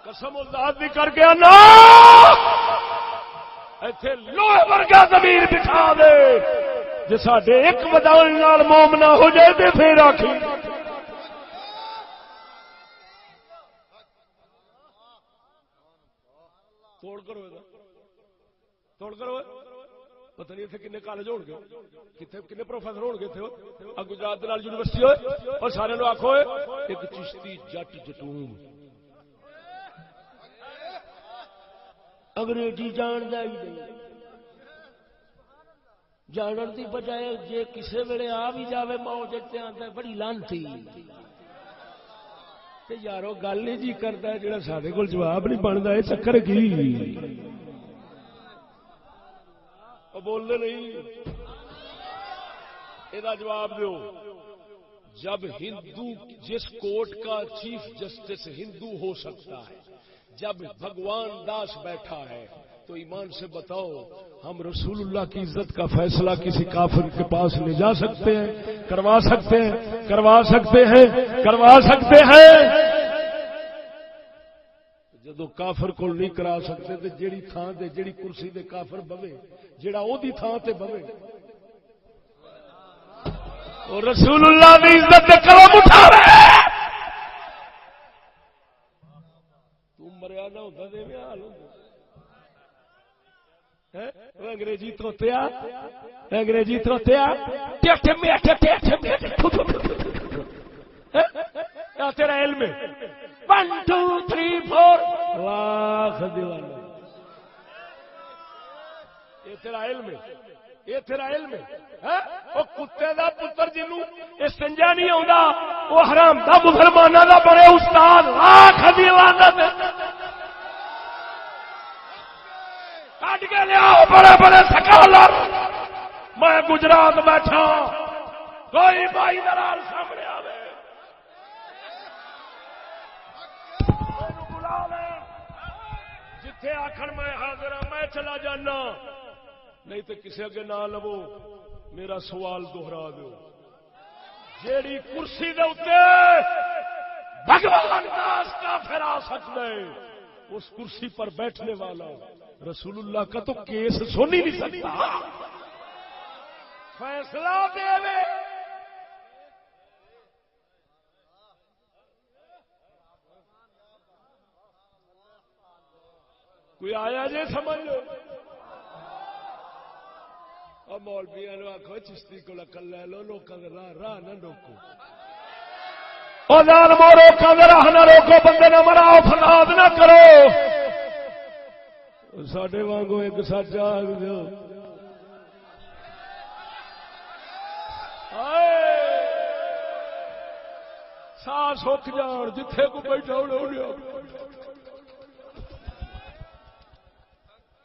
قسم ذات بھی کر کے نا ایتھے لوہے ورگا ضمیر بٹھا دے جے ساڈے ایک ودان نال مومنا ہو جائے تے پھر آکھی توڑ کرو توڑ کرو. پتہ نہیں اتنے کنے کالج ہو گئے، کنے پروفیسر ہو گئے، گجرات یونیورسٹی ہوئے اور سارے لوگ آخو ایک چشتی جٹ جٹون انگریزی جانن کی بجائے جے کسے ویلے آ بھی جاوے موج آتا ہے بڑی لانتی. یارو گل نہیں جی کرتا ہے جڑا سارے کول جواب نہیں بنتا ہے چکر کی. بولنے نہیں، یہ جواب دو۔ جب ہندو جس کورٹ کا چیف جسٹس ہندو ہو سکتا ہے، جب بھگوان داس بیٹھا ہے، تو ایمان سے بتاؤ ہم رسول اللہ کی عزت کا فیصلہ کسی کافر کے پاس لے جا سکتے ہیں؟ کروا سکتے ہیں؟ کروا سکتے ہیں؟ کروا سکتے ہیں؟ جدو کافر کو نہیں کرا سکتے تو جیڑی تھان تے جیڑی کرسی تے کافر بوے، جیڑا او دی تھان تے بوے، اور رسول اللہ دی عزت تے قلم اٹھاوے، تم مریا نہ ہوتا تے میں حال ہوندا۔ انگریزی توتیا، انگریزی توتیا، تیرا علم 1 2 3 4 لاکھ دیوانا، یہ تیرا علم ہے، یہ تیرا علم ہے۔ وہ کتے دا پتر جنوں استنجا نہیں آتا وہ حرام دا مسلمانوں دا بڑے استاد، لاکھ دیوانا کٹ کے لیا بڑے بڑے سکالر۔ میں گجرات بیٹھا، کوئی بھائی درال سامنے آوے بلا لے، جتھے آخر میں حاضر ہوں میں چلا جانا، نہیں تو کسی اگے نہ لو۔ میرا سوال دوہرا دو، جیڑی کرسی دے اوتے بھگوان داس کافر آ سکتا ہے، اس کرسی پر بیٹھنے والا رسول اللہ کا تو کیس سن ہی نہیں سکتا، فیصلہ دے وے۔ کوئی آیا جی سمجھ لو، اور مولویاں نو آخو چشتی کو عقل لے لو، لوکاں دے راہ نہ روکو، او ظالمو لوکاں دے راہ نہ روکو، بندے نہ مراؤ، فساد نہ کرو۔ ساڈے وانگو ایک سچ آگ دو، سا سک جان جتھے کو بیٹھا ہونا۔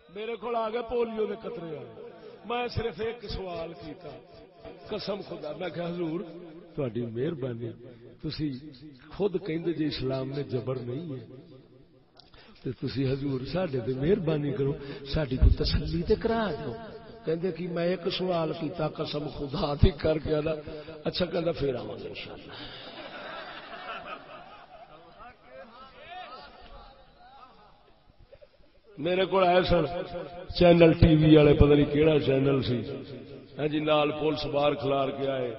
میرے کو آ گئے پولیو کے قطرے آئے، میں صرف ایک سوال کیتا، قسم خدا میں کہ حضور تہاڈی مہربانی، تسی خود کہندے جی اسلام میں جبر نہیں ہے، تے تسی حضور ساڈے تے مہربانی کرو، ساڈی کو تسلی تے کرا دو۔ کہندے کہ میں ایک سوال کیتا قسم خدا دی کر کے آلا، اچھا کہندا پھر آواں گے انشاءاللہ۔ میرے کو آئے سن چینل ٹی وی والے، پتہ نہیں کیڑا چینل سی، ہاں جی نال پولیس باہر کھلار کے آئے،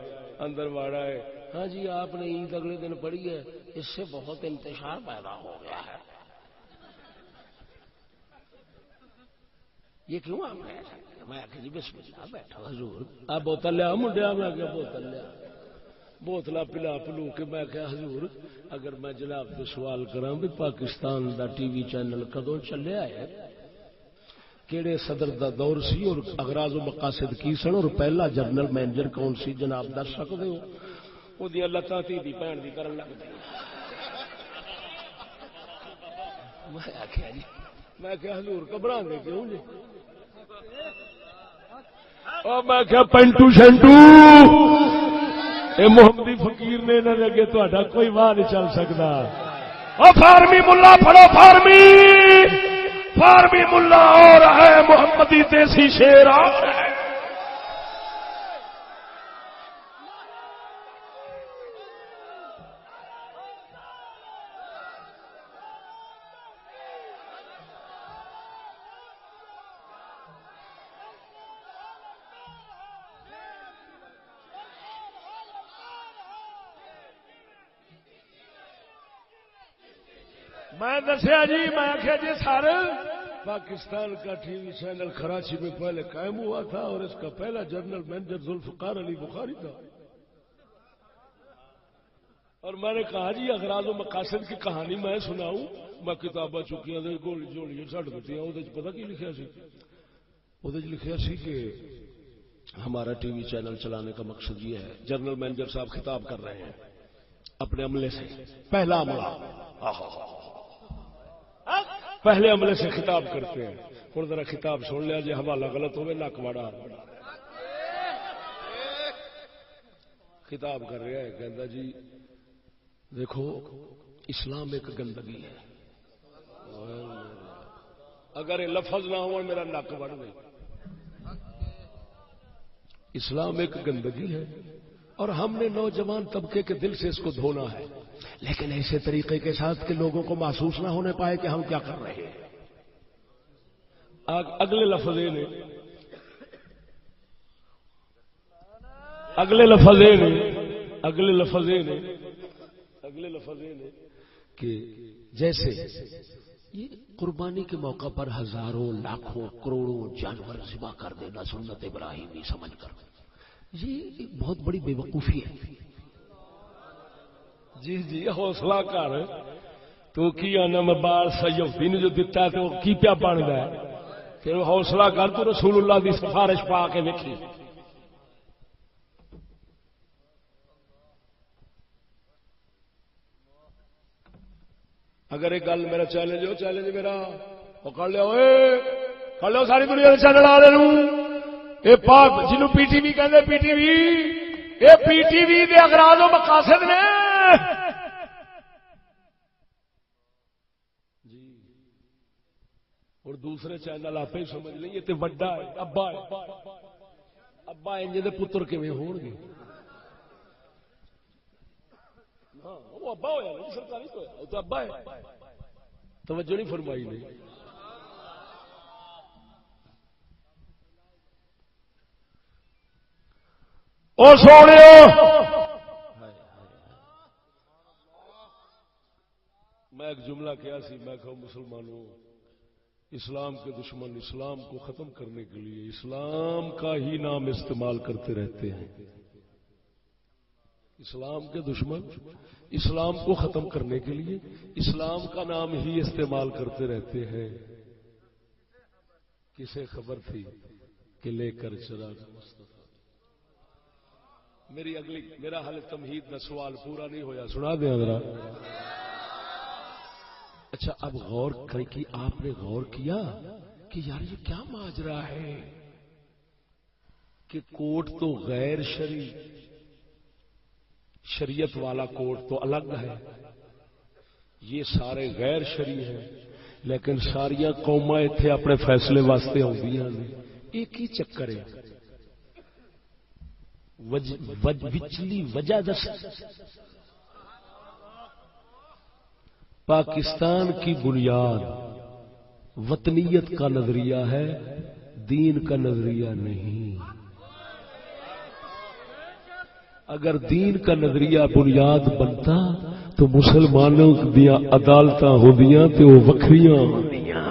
اندر واڑا ہے، ہاں جی آپ نے عید اگلے دن پڑھی ہے، اس سے بہت انتشار پیدا ہو گیا ہے، یہ کیوں آپ نے ایسا کیا؟ میں آخر جی بسم اللہ بیٹھا حضور، آپ بوتل لیا منڈیا، میں آ بوتل لیا، بوتل پلا پلو کے میں کہا حضور اگر میں جناب سے سوال کراں بھی پاکستان دا ٹی وی چینل کدوں چلیا ہے، کیڑے صدر دا دور سی اور اغراض و مقاصد کی سن، اور پہلا جنرل مینیجر کون سی جناب دس سکدے ہو؟ او دی لتاں تی دی بہن دی کرن لگ پئی۔ میں آخیا جی، میں کہ حضور گھبراندے کیوں جی؟ او میں کہ پنٹو شنٹو اے محمدی فقیر نے انہاں دے اگے تہاڈا کوئی واہ نہیں چل سکدا۔ او فارمی ملا پڑھو، فارمی فارمی ملا اور ہے محمدی دیسی شیر اور ہے۔ میں دسیا جی، میں آخیا جی سر پاکستان کا ٹی وی چینل کراچی میں پہلے قائم ہوا تھا اور اس کا پہلا جنرل مینیجر ذوالفقار علی بخاری تھا، اور میں نے کہا جی اغراض و مقاصد کی کہانی میں سناؤں، میں کتاباں چکیاں گولی جوڑی چڑھ دیتی وہ پتا کی لکھا سی؟ وہ لکھا سی کہ ہمارا ٹی وی چینل چلانے کا مقصد یہ ہے، جنرل مینیجر صاحب خطاب کر رہے ہیں اپنے عملے سے، پہلے عملے سے خطاب کرتے ہیں، ہوں ذرا خطاب سن لیا جی حوالہ غلط ہوئے نک واڑا خطاب کر رہا ہے کہندا جی دیکھو اسلام ایک گندگی ہے اگر یہ لفظ نہ ہو میرا نک وڑ گئی اسلام ایک گندگی ہے اور ہم نے نوجوان طبقے کے دل سے اس کو دھونا ہے لیکن ایسے طریقے کے ساتھ کہ لوگوں کو محسوس نہ ہونے پائے کہ ہم کیا کر رہے ہیں اگلے لفظ نے کہ جیسے یہ قربانی کے موقع پر ہزاروں لاکھوں کروڑوں جانور ذبح کر دینا سنت ابراہیمی سمجھ کر یہ بہت بڑی بے وقوفی ہے. جی جی حوصلہ کر تو کی آنا میں بال سیدی نے جو دیتا ہے تو کی پیا بن گیا پھر حوصلہ کر تو رسول اللہ دی سفارش پا کے دیکھی. اگر ایک گل میرا چیلنج میرا وہ کر لو ساری دنیا چینل والے یہ پاک جنوں پی ٹی وی کہندے پی ٹی وی یہ پی ٹی وی دے اغراض و مقاصد نے جی اور دوسرے چینل آپ ہی سمجھ لیں یہ تے وڈا ہے ابا انج دے پتر کیویں ہون گے وہ ابا ہویا نہیں سرکاری تو وہ تو ابا ہے توجہ نہیں فرمائی نہیں. اور سونیو میں ایک جملہ کیا سی میں کہوں مسلمانوں اسلام کے دشمن اسلام کو ختم کرنے کے لیے اسلام کا ہی نام استعمال کرتے رہتے ہیں. اسلام کے دشمن اسلام کو ختم کرنے کے لیے اسلام کا نام ہی استعمال کرتے رہتے ہیں. کسے خبر تھی کہ لے کر چراغ مصطفیٰ. میرا حل تمہید کا سوال پورا نہیں ہویا سنا دیں ذرا. اچھا اب غور کریں کہ آپ نے غور کیا کہ یار یہ کیا ماجرا ہے کہ کوٹ تو غیر شریعت والا کوٹ تو الگ ہے یہ سارے غیر شرعی ہیں لیکن ساریا قوماں اتنے اپنے فیصلے واسطے آدیاں نے. ایک ہی چکر ہے وچلی وجہ دس. پاکستان کی بنیاد وطنیت کا نظریہ ہے دین کا نظریہ نہیں. اگر دین کا نظریہ بنیاد بنتا تو مسلمانوں دیا عدالتاں ہوندیاں تے وہ وکھریاں ہوندیاں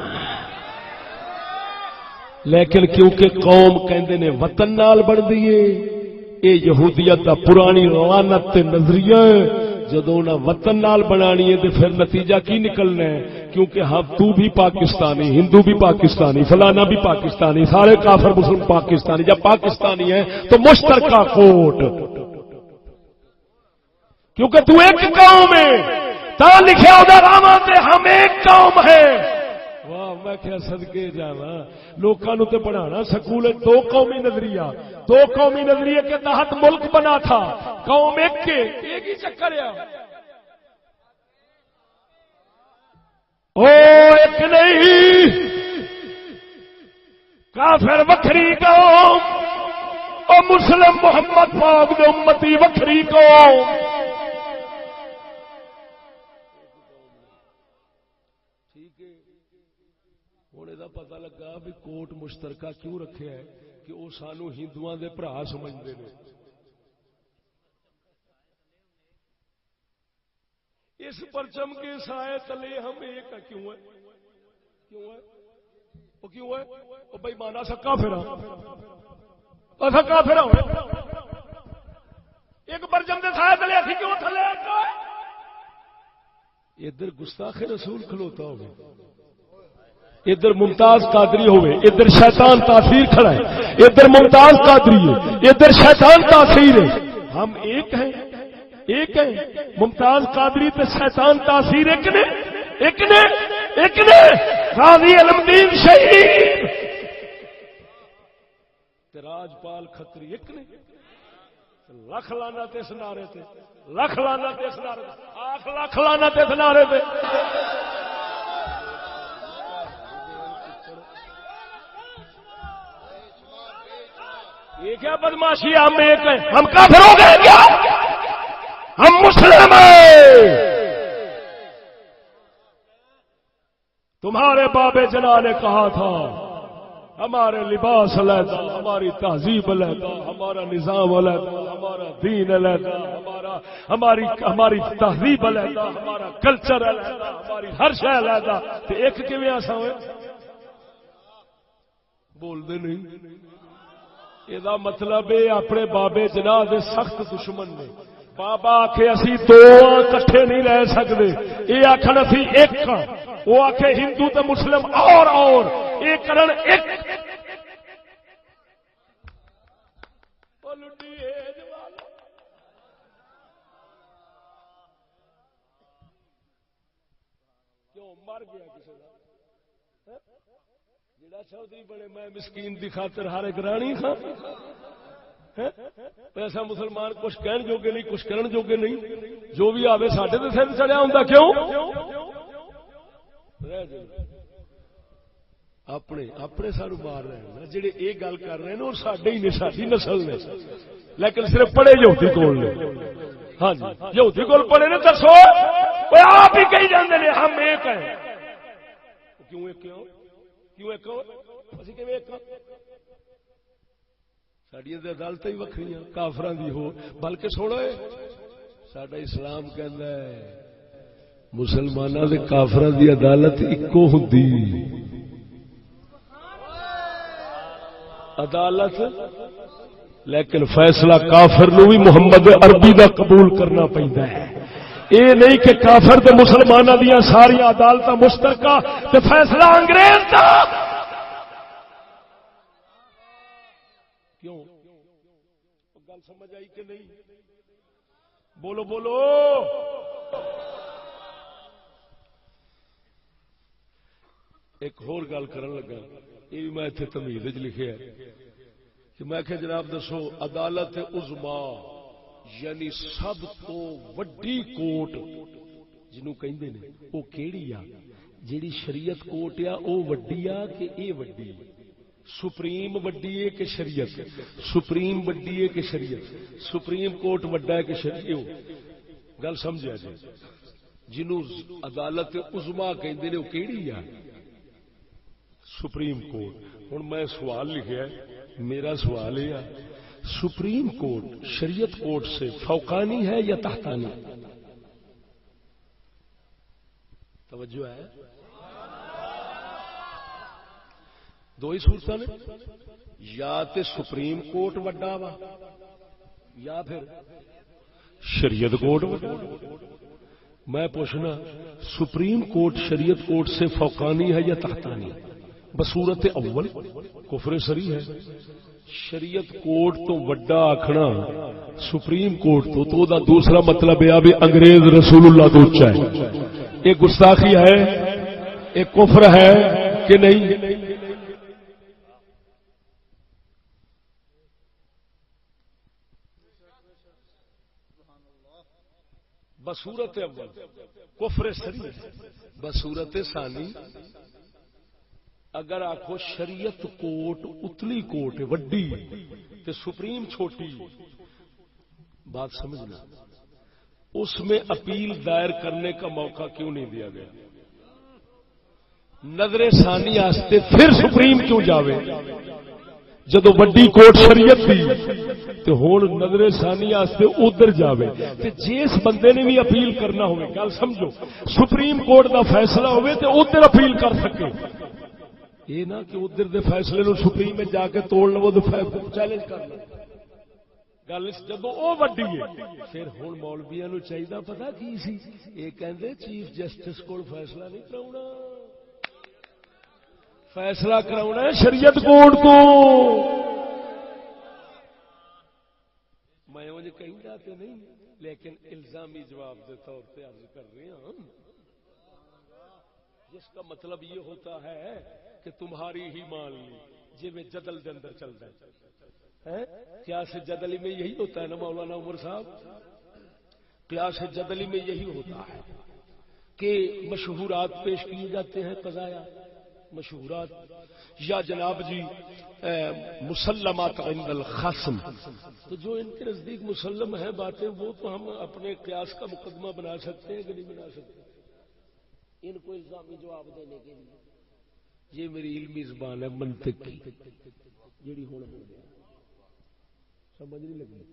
لیکن کیونکہ قوم کہندے نے وطن نال بندی ہے اے یہودیت دا پرانی لعنت تے نظریہ ہے جدوں نہ وطن نال بنانی ہے تے پھر نتیجہ کی نکلنا ہے کیونکہ ہم تو بھی پاکستانی ہندو بھی پاکستانی فلانا بھی پاکستانی سارے کافر مسلم پاکستانی جب پاکستانی ہیں تو مشترکہ کوٹ کیونکہ تو ایک قوم ہے تا لکھیا ہوگا راما تے ہم ایک قوم ہے. واہ میں کیا صدقے جانا لوکاں نوں تے پڑھانا سکول دو قومی نظریے کے تحت ملک بنا تھا قوم ایک کے ایک ہی چکر ہے او ایک نہیں کافر وکھری قوم او مسلم محمد پاک دے امتی وکھری قوم. پتہ لگا بھی کوٹ مشترکہ کیوں رکھے ہے کہ وہ سانو ہندوؤں دے بھرا سمجھتے ہیں. اس پرچم کے سائے تلے ہم ایک کیوں ہے وہ بھائی مانا سکا پھر ایک پرچم کے سائے تلے اسی کیوں تھلے ادھر گستاخ رسول کھلوتا ہوگا ادھر ممتاز قادری ہوئے ادھر شیطان تاثیر کھڑا ہے ادھر ممتاز قادری ہے ادھر شیطان تاثیر ہے. ہم ایک ہیں ممتاز قادری تے شیطان تاثیر ایک نے قاضی علم دین شہید راجپال کھتری ایک نے لکھ لانا اس نعرے تے لکھ لانا اس نعرے آخ لکھ لانا اس نعرے تے یہ کیا بدماشی ہم ایک ہیں ہم کافر ہو گئے کیا ہم مسلم ہیں تمہارے باب جنا نے کہا تھا ہمارے لباس علیحدہ ہماری تہذیب علیحدہ ہمارا نظام علیحدہ ہمارا دین علیحدہ ہماری تہذیب علیحدہ ہمارا کلچر علیحدہ ہماری ہر شے علیحدہ تے ایک کیویں ایسا ہوئے بول دے نہیں یہ مطلب ہے اپنے بابے جناح دے سخت دشمن نے بابا آکھے اسی دو کٹھے نہیں رہ سکتے یہ آخر اسی ایک وہ آکھے ہندو تے مسلم اور یہ کرن ایک کیوں مر گیا کسی کا جڑا چودھری بڑے میں مسکین دی خاطر ہر ایک رانی تھا ایسا مسلمان کچھ کہن جوگے نہیں کچھ کرن جوگے نہیں جو بھی آوے ساڈے تے سر چڑھیا ہوندا کیوں اپنے سانو مار رہے ہیں جڑے یہ گل کر رہے ہیں اور ساڈے ہی نے ساری نسل نے لیکن صرف پڑھے یہودی کول نے ہاں جی یہودی کول پڑھے نے دسو آپ ہی کہی جاندے نے ہم ایک ہیں کیوں ایک کیوں ایک اسی کیویں ایک ساڈیاں تے عدالتاں ہی وکھریاں کافراں دی ہو بلکہ سنو ساڈا اسلام کہندا ہے مسلماناں تے کافراں دی عدالت اکو ہوندی عدالت لیکن فیصلہ کافر نو بھی محمد عربی دا قبول کرنا پیندا ہے یہ نہیں کہ کافر تے مسلماناں دیاں ساری عدالتاں مشترکہ تے فیصلہ انگریز دا کیوں گل سمجھ آئی کہ نہیں بولو بولو ایک اور گل کرن لگا یہ بھی میں اتنے تمہید لکھے کہ میں کہ جناب دسو عدالت عظما یعنی سب تو وڈی کوٹ جنوں کہندے نے وہ کیڑی آ جیڑی شریعت کوٹ آ او وڈی آ کہ اے وڈی سپریم وڈی ہے کہ شریعت سپریم وڈی ہے کہ شریعت سپریم کورٹ وڈا ہے کہ شریعت گل سمجھا جی جنوں عدالت عظما کہندے نے وہ کیڑی آ سپریم کورٹ ہن میں سوال لکھیا میرا سوال یہ سپریم کورٹ شریعت کورٹ سے فوقانی ہے یا تحتانی توجہ ہے دو ہی صورت نے یا تے سپریم کورٹ وڈا وا یا پھر شریعت کورٹ وڈا میں پوچھنا سپریم کورٹ شریعت کورٹ سے فوقانی ہے یا تحتانی بصورت اول کفر سری ہے شریعت کورٹ تو وڈا آکھنا سپریم کورٹ تو دا دوسرا مطلب یہ بھی انگریز رسول اللہ تو اونچا ہے یہ گستاخی ہے یہ کفر ہے کہ نہیں بصورت اول کفر سری بصورت ثانی اگر آخو شریعت کوٹ اتلی کوٹ وڈی تے سپریم چھوٹی بات سمجھنا اس میں اپیل دائر کرنے کا موقع کیوں نہیں دیا گیا نظر ثانی آستے پھر سپریم کیوں جاوے جدو وڈی کوٹ شریعت تھی تو ہون نظر ثانی آستے ادھر جاوے تے جس بندے نے بھی اپیل کرنا ہوئے گل سمجھو سپریم کورٹ دا فیصلہ ہوئے تے ادھر اپیل کر سکے یہ نہ کہ ادھر دے فیصلے نو سپریم میں جا کے توڑ لو چیلنج کر لو گل جدو وہ وڈی ہے پھر ہوں مولویاں نو چاہیے پتا کی سی یہ کہندے چیف جسٹس کو فیصلہ نہیں کراؤنا فیصلہ کراؤنا شریعت کورٹ کو میں انج کہیں جاتے نہیں لیکن الزامی جواب کے طور پہ عرض کر رہے ہیں جس کا مطلب یہ ہوتا ہے کہ تمہاری ہی مان لی جی میں جدل دے اندر چلتا ہے قیاس جدلی میں یہی ہوتا ہے نا مولانا عمر صاحب، قیاس جدلی میں یہی ہوتا ہے کہ مشہورات پیش کیے جاتے ہیں قضایا مشہورات، یا جناب جی مسلمات عند الخصم، تو جو ان کے نزدیک مسلم ہے باتیں وہ تو ہم اپنے قیاس کا مقدمہ بنا سکتے ہیں کہ نہیں بنا سکتے، ان کو الزامی جواب دینے کے لیے۔ یہ میری علمی زبان ہے منطق کی جیڑی ہون بول گیا سمجھ نہیں لگی،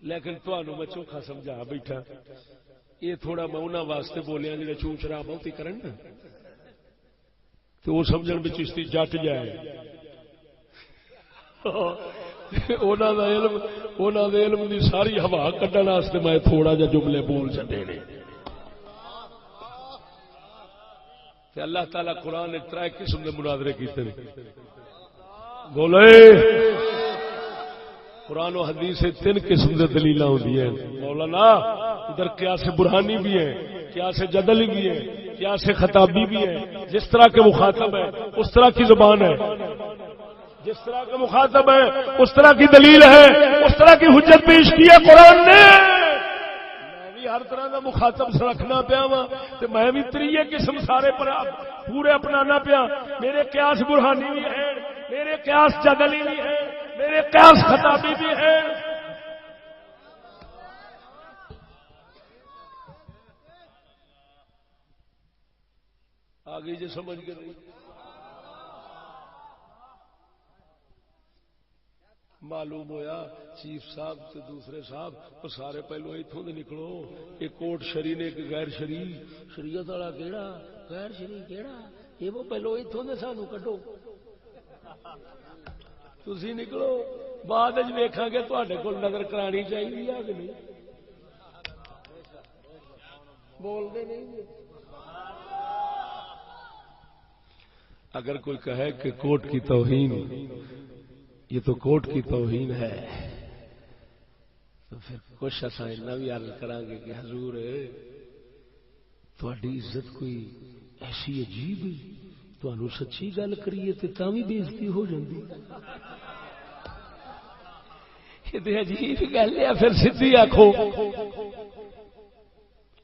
لیکن تمہوں میں چوکھا سمجھا بیٹھا، یہ تھوڑا میں انہوں واسطے بولیا جڑے چون شراب بہتی کرن نا تو وہ سمجھن بھی چشتی جٹ جائے، انہوں نے علم دی ساری ہوا کڈن واسطے میں تھوڑا جا جملے بول چڈے نے۔ اللہ تعالیٰ قرآن ترے قسم کے مناظرے کیتے ہیں، بولے قرآن و حدیث تین قسم کے دلیل ہوتی ہیں مولانا، ادھر قیاس برہانی بھی ہے، قیاس جدلی بھی ہے، قیاس خطابی بھی ہے، جس طرح کے مخاطب ہے اس طرح کی زبان ہے، جس طرح کا مخاطب ہے اس طرح کی دلیل ہے، اس طرح کی حجت پیش کی ہے قرآن نے۔ میں بھی ہر طرح کا مخاطب رکھنا پیا وا تو میں بھی تریے قسم سارے پر پورے اپنانا پیا، میرے قیاس برہانی بھی ہے، میرے قیاس جدلی بھی ہے، میرے قیاس خطابی بھی ہے۔ آگے جو سمجھ کے نہیں معلوم ہویا چیف صاحب تے دوسرے صاحب وہ سارے پہلو اتوں دے نکلو، ایک کوٹ شری نے ایک غیر شری، شریعت والا کیڑا غیر شری کیڑا، یہ وہ پہلو اتوں دے سانو کڈو، تسی نکلو بعد ویکھاں گے تواڈے کول نظر کرانی چاہیے کہ نہیں، بول دے نہیں۔ اگر کوئی کہے کہ کوٹ کی توہین، یہ تو کوٹ کی توہین ہے، تو پھر کچھ ایسا اتنا بھی عرض کریں گے کہ حضور تہاڈی عزت کوئی ایسی عجیب، تانوں سچی گل کریے تے تاں وی بے عزتی ہو جاندی، یہ تے عجیب گل ہے، پھر سیدھی آکھو۔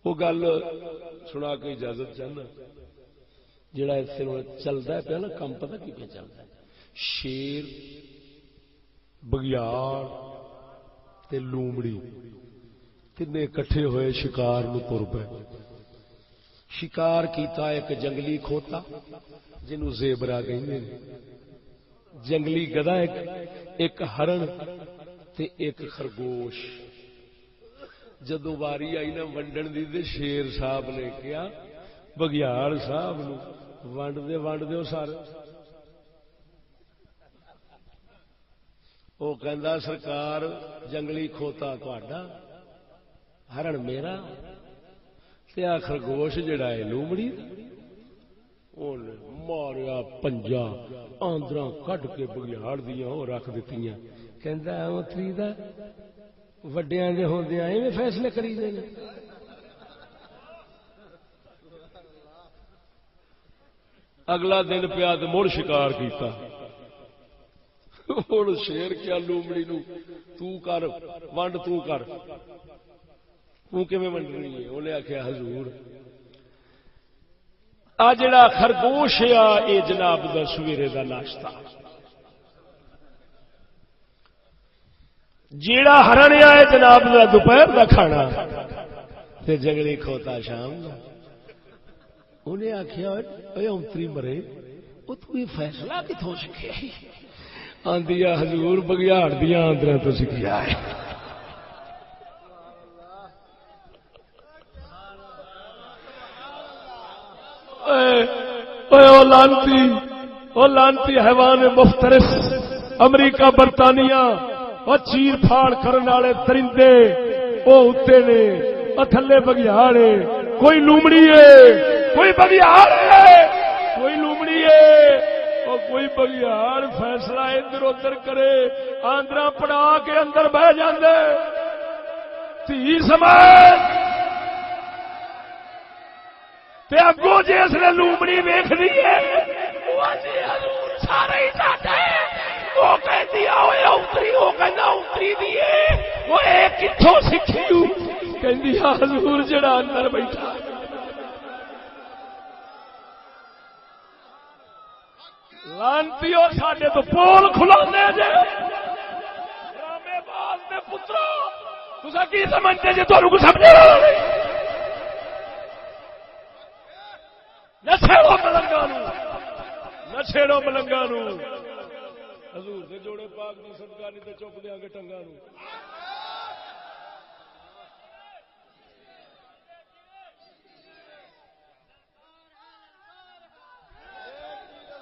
وہ گل سنا کے اجازت چاہنا، جڑا چلتا ہے پیا نا کم، پتہ کی پہ چلتا ہے، شیر بگیاڑ تے لومڑی تینے کٹھے ہوئے شکار نو تر پے، شکار کیتا ایک جنگلی کھوتا جنوں زیبرا کہندے نے، جنگلی گدھا ایک ہرن تے ایک خرگوش۔ جدو واری آئی نا ونڈن دی تے شیر صاحب نے کیا بگیاڑ صاحب نو ونڈ دے سارے، وہ کہندا سرکار جنگلی کھوتا تہاڈا، ہرن میرا تے آ خرگوش جڑا ہے لومڑی، اونے ماریا پنجا آندراں کڈ کے بگیاڑ دیاں او رکھ دتیاں، کہندا اوتری دا وڈیاں دے ہوندیاں ایویں فیصلے کری دے نے۔ اگلا دن پیا تے مڑ شکار کیتا، ہن شیر کیا لومڑی نو تو کر ونڈ، تو کر، تو کیویں ونڈنی ہے؟ انہیں آخیا حضور آ جڑا خرگوش آ اے جناب دا سویرے دا ناشتہ، جیڑا ہرن آ اے جناب دا دوپہر دا کھانا، تے جنگلی کھوتا شام دا۔ انہیں آخیا اے اونتری مرے وہ تو یہ فیصلہ کتوں سیکھیا؟ آندی حضور بگیاڑ دیا آندرا تو سیکھیا ہے۔ او لانتی حیوان مفترس، امریکہ برطانیہ اور چیر پھاڑ کرنے والے درندے وہ اتنے نے، تھلے بگیاڑے، کوئی لومڑی ہے، کوئی بگیاڑ ہے، کوئی لومڑی ہے، اور کوئی بگیاڑ فیصلہ ادھر ادھر کرے، آندرا پڑا کے اندر بہ جاندے۔ تھی سمجھ تے اگوں جس نے لومڑی ویکھنی ہے سارے ہی ساڈے وہ کہندی اوے اوتری وہ کہندا اوتری دی وہ اے کتھوں سکھیو کہندی حضور جڑا اندر بیٹھا لانتیو ساڈے تو پول کھلاندے جے رامے باز دے پترو تساں کی سمجھدے جے تانوں کو سمجھ نہ چھیڑو ملنگاں نوں نہ چھیڑو ملنگاں نوں حضور دے جوڑے پاک دا صدقہ نہیں تے چپ دیاں گے ٹنگاں نوں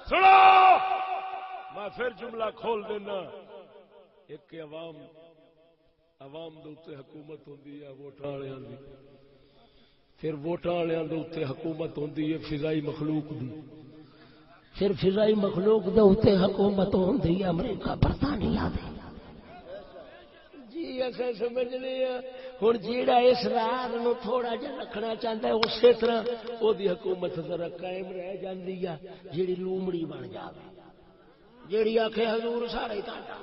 سنو میں پھر جملہ کھول دینا ایک عوام دے اوتے حکومت ہوندی ہے ووٹاں والیاں دی پھر ووٹاں والیاں دے اوتے حکومت ہوندی ہے فضائی مخلوق دی پھر فضائی مخلوق دے اوتے حکومت ہوندی ہے امریکہ برطانیہ دی جی ایسے سمجھنے ہیں ہن جیڑا اس راز نو تھوڑا جہا رکھنا چاہتا ہے اسی طرح او دی حکومت ذرا قائم رہ جاندی ہے جیڑی لومڑی بن جاوے جیڑی آکھے حضور سارے تہاڈا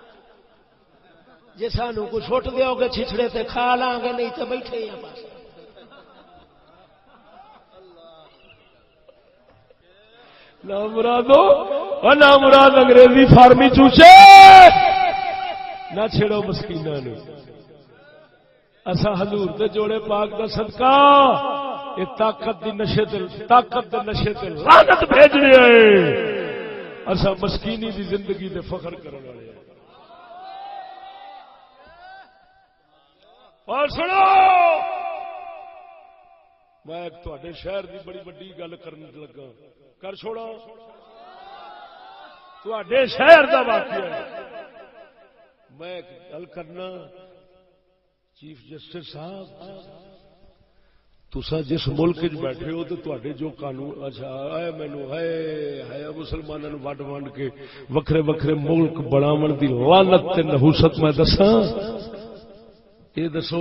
جے سانو کوئی سٹ دیو گے چھچڑے تے کھا لاں گے نہیں تے بیٹھے ہیں بس نہ مرادو اور نہ مراد انگریزی فارمی چوچے نہ چھڑو مسکیناں نو اسا حضور دے جوڑے پاک دا صدقہ یہ طاقت دے نشے تے لعنت بھیجنے آئے اسا مسکینی دی زندگی دے فخر کرنے والے اور سنو میں ایک تواڈے شہر دی بڑی بڑی گل کرنے لگا کر چھوڑا تواڈے شہر دا واقعہ ہے میں گل کرنا چیف جسٹس صاحب تسا جس ملک بیٹھے ہو تو تواڈے جو قانون اچھا اے مینوں ہے مسلماناں نوں وڈ ونڈ کے وکھرے وکھرے ملک بناون دی لعنت تے نحوست میں دساں یہ دسو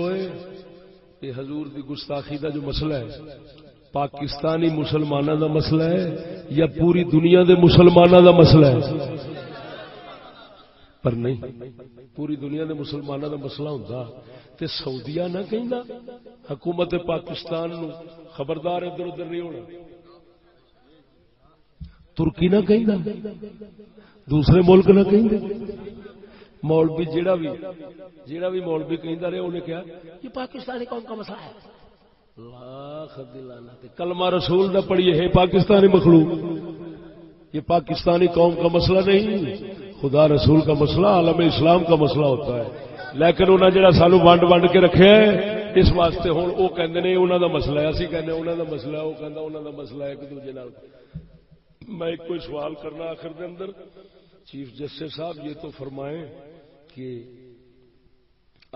یہ حضور دی گستاخی دا جو مسئلہ ہے پاکستانی مسلمانوں دا مسئلہ ہے یا پوری دنیا دے مسلمانوں دا مسئلہ ہے پر نہیں پوری دنیا دے مسلمانوں دا مسئلہ ہوندا تے سعودیہ نہ کہندا حکومت پاکستان نو خبردار ادھر ادھر نہیں ہونا ترکی نہ کہندا دوسرے ملک نہ کہندے مولوی جیڑا بھی مولوی کہندا رہے انہیں کہا یہ پاکستانی قوم کا مسئلہ ہے لاکھ دلانت کلمہ رسول نہ پڑھیے ہے پاکستانی مخلوق یہ پاکستانی قوم کا مسئلہ نہیں خدا رسول کا مسئلہ عالم اسلام کا مسئلہ ہوتا ہے لیکن انہاں جڑا سانو ونڈ ونڈ کے رکھے ہے اس واسطے ہن او کہندے نے انہاں دا مسئلہ ہے اسی کہندے انہاں دا مسئلہ ہے او کہندا انہاں دا مسئلہ ہے ایک دوسرے نال میں ایک کوئی سوال کرنا آخر دے اندر چیف جسٹس صاحب یہ تو فرمائیں کہ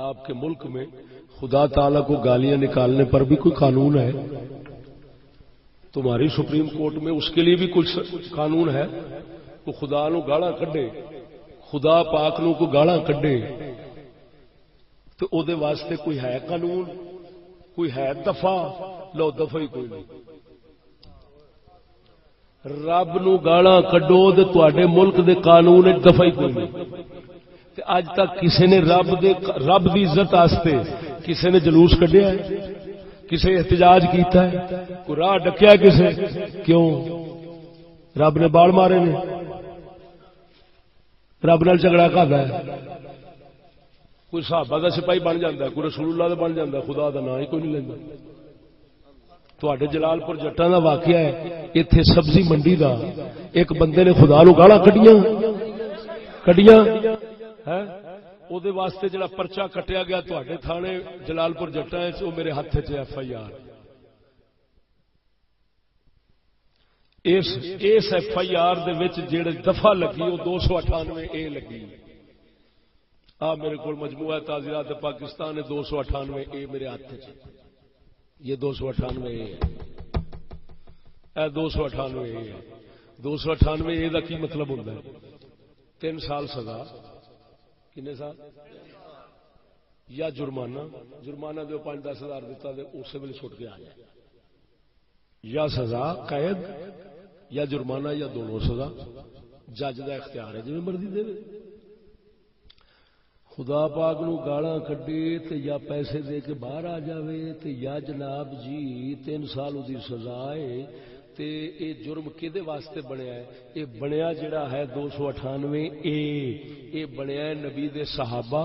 آپ کے ملک میں خدا تعالی کو گالیاں نکالنے پر بھی کوئی قانون ہے تمہاری سپریم کورٹ میں اس کے لیے بھی کچھ قانون ہے تو خدا نو گالاں کڈے خدا پاک نو کو گالاں کڈے تو او دے واسطے کوئی ہے قانون کوئی ہے دفعہ لو دفعہ ہی کوئی نہیں رب نو گالاں کڈو تے تواڈے ملک دے قانون وچ دفعہ ہی کوئی نہیں تے اج تک کسی نے رب دی عزت واسطے کسی نے جلوس کڈیا ہے کسی احتجاج کیتا ہے کوئی راہ ڈکیا کسی کیوں رب نے بال مارے نے رب نال جھگڑا کردا ہے کوئی صحابہ دا سپاہی بن جاندا ہے کوئی رسول اللہ دا بن جاندا ہے خدا دا نام ہی کوئی نہیں لیندا تواڈے جلال پور جٹاں دا واقعہ ہے ایتھے سبزی منڈی دا ایک بندے نے خدا نو گالاں کڈیاں ہے او دے واسطے جڑا پرچہ کٹیا گیا تواڈے تھانے جلال پور جٹاں وچ او میرے ہاتھ وچ ایف آئی آر اس ایف آئی آر دے وچ جڑے دفعہ لگی او 298 اے لگی میرے کو مجموعہ تعزیرات پاکستان ہے 298 اے میرے ہاتھ وچ یہ 298 اے ہے اے 298 اے ہے 298 اے دا کی مطلب ہوندا ہے 3 سال سزا کنے سال یا جرمانہ دو 5-10 ہزار دیتا دے اسی ویلے چھٹ کے آ جائے یا سزا قید یا جرمانہ یا دونوں سزا جج دا اختیار ہے جی مرضی دے خدا پاک نو گالاں کڈے تے یا پیسے دے کے باہر آ جاوے تے یا جناب جی 3 سال دی سزا ہے تے اے جرم کدے واسطے بنیا ہے؟ اے بنیا جڑا ہے 298 اے بنیا ہے نبی دے صحابہ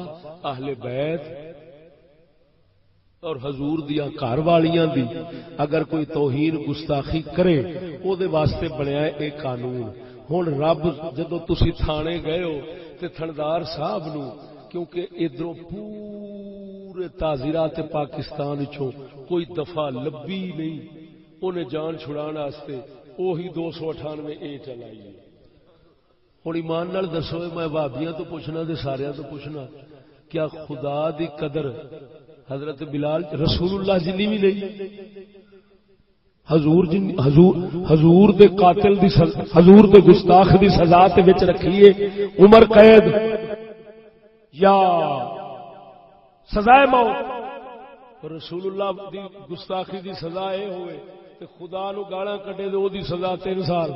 اہل بیت اور حضور دیا گھر والیاں دی اگر کوئی توہین گستاخی کرے او دے واسطے بنیا ہے اے قانون. ہن رب جدو تسی تھانے گئے ہو تے تھندار صاحب نو کیونکہ ادھروں پورے تعزیرات پاکستان وچوں کوئی دفعہ لبی نہیں انہیں جان چھڑان واسطے وہی 298 اے چلائی. ہن ایمان نال دسو میں بھابیاں تو پوچھنا تے ساریاں تو پوچھنا کیا خدا دی قدر حضرت بلال رسول اللہ جنی بھی نہیں حضور دے قاتل دی حضور دے گستاخ دی سزا تے وچ رکھیے عمر قید یا سزائے موت رسول اللہ دی گستاخی دی سزا اے ہوئے تے خدا نو گالاں کڈے تے او دی سزا 3 سال.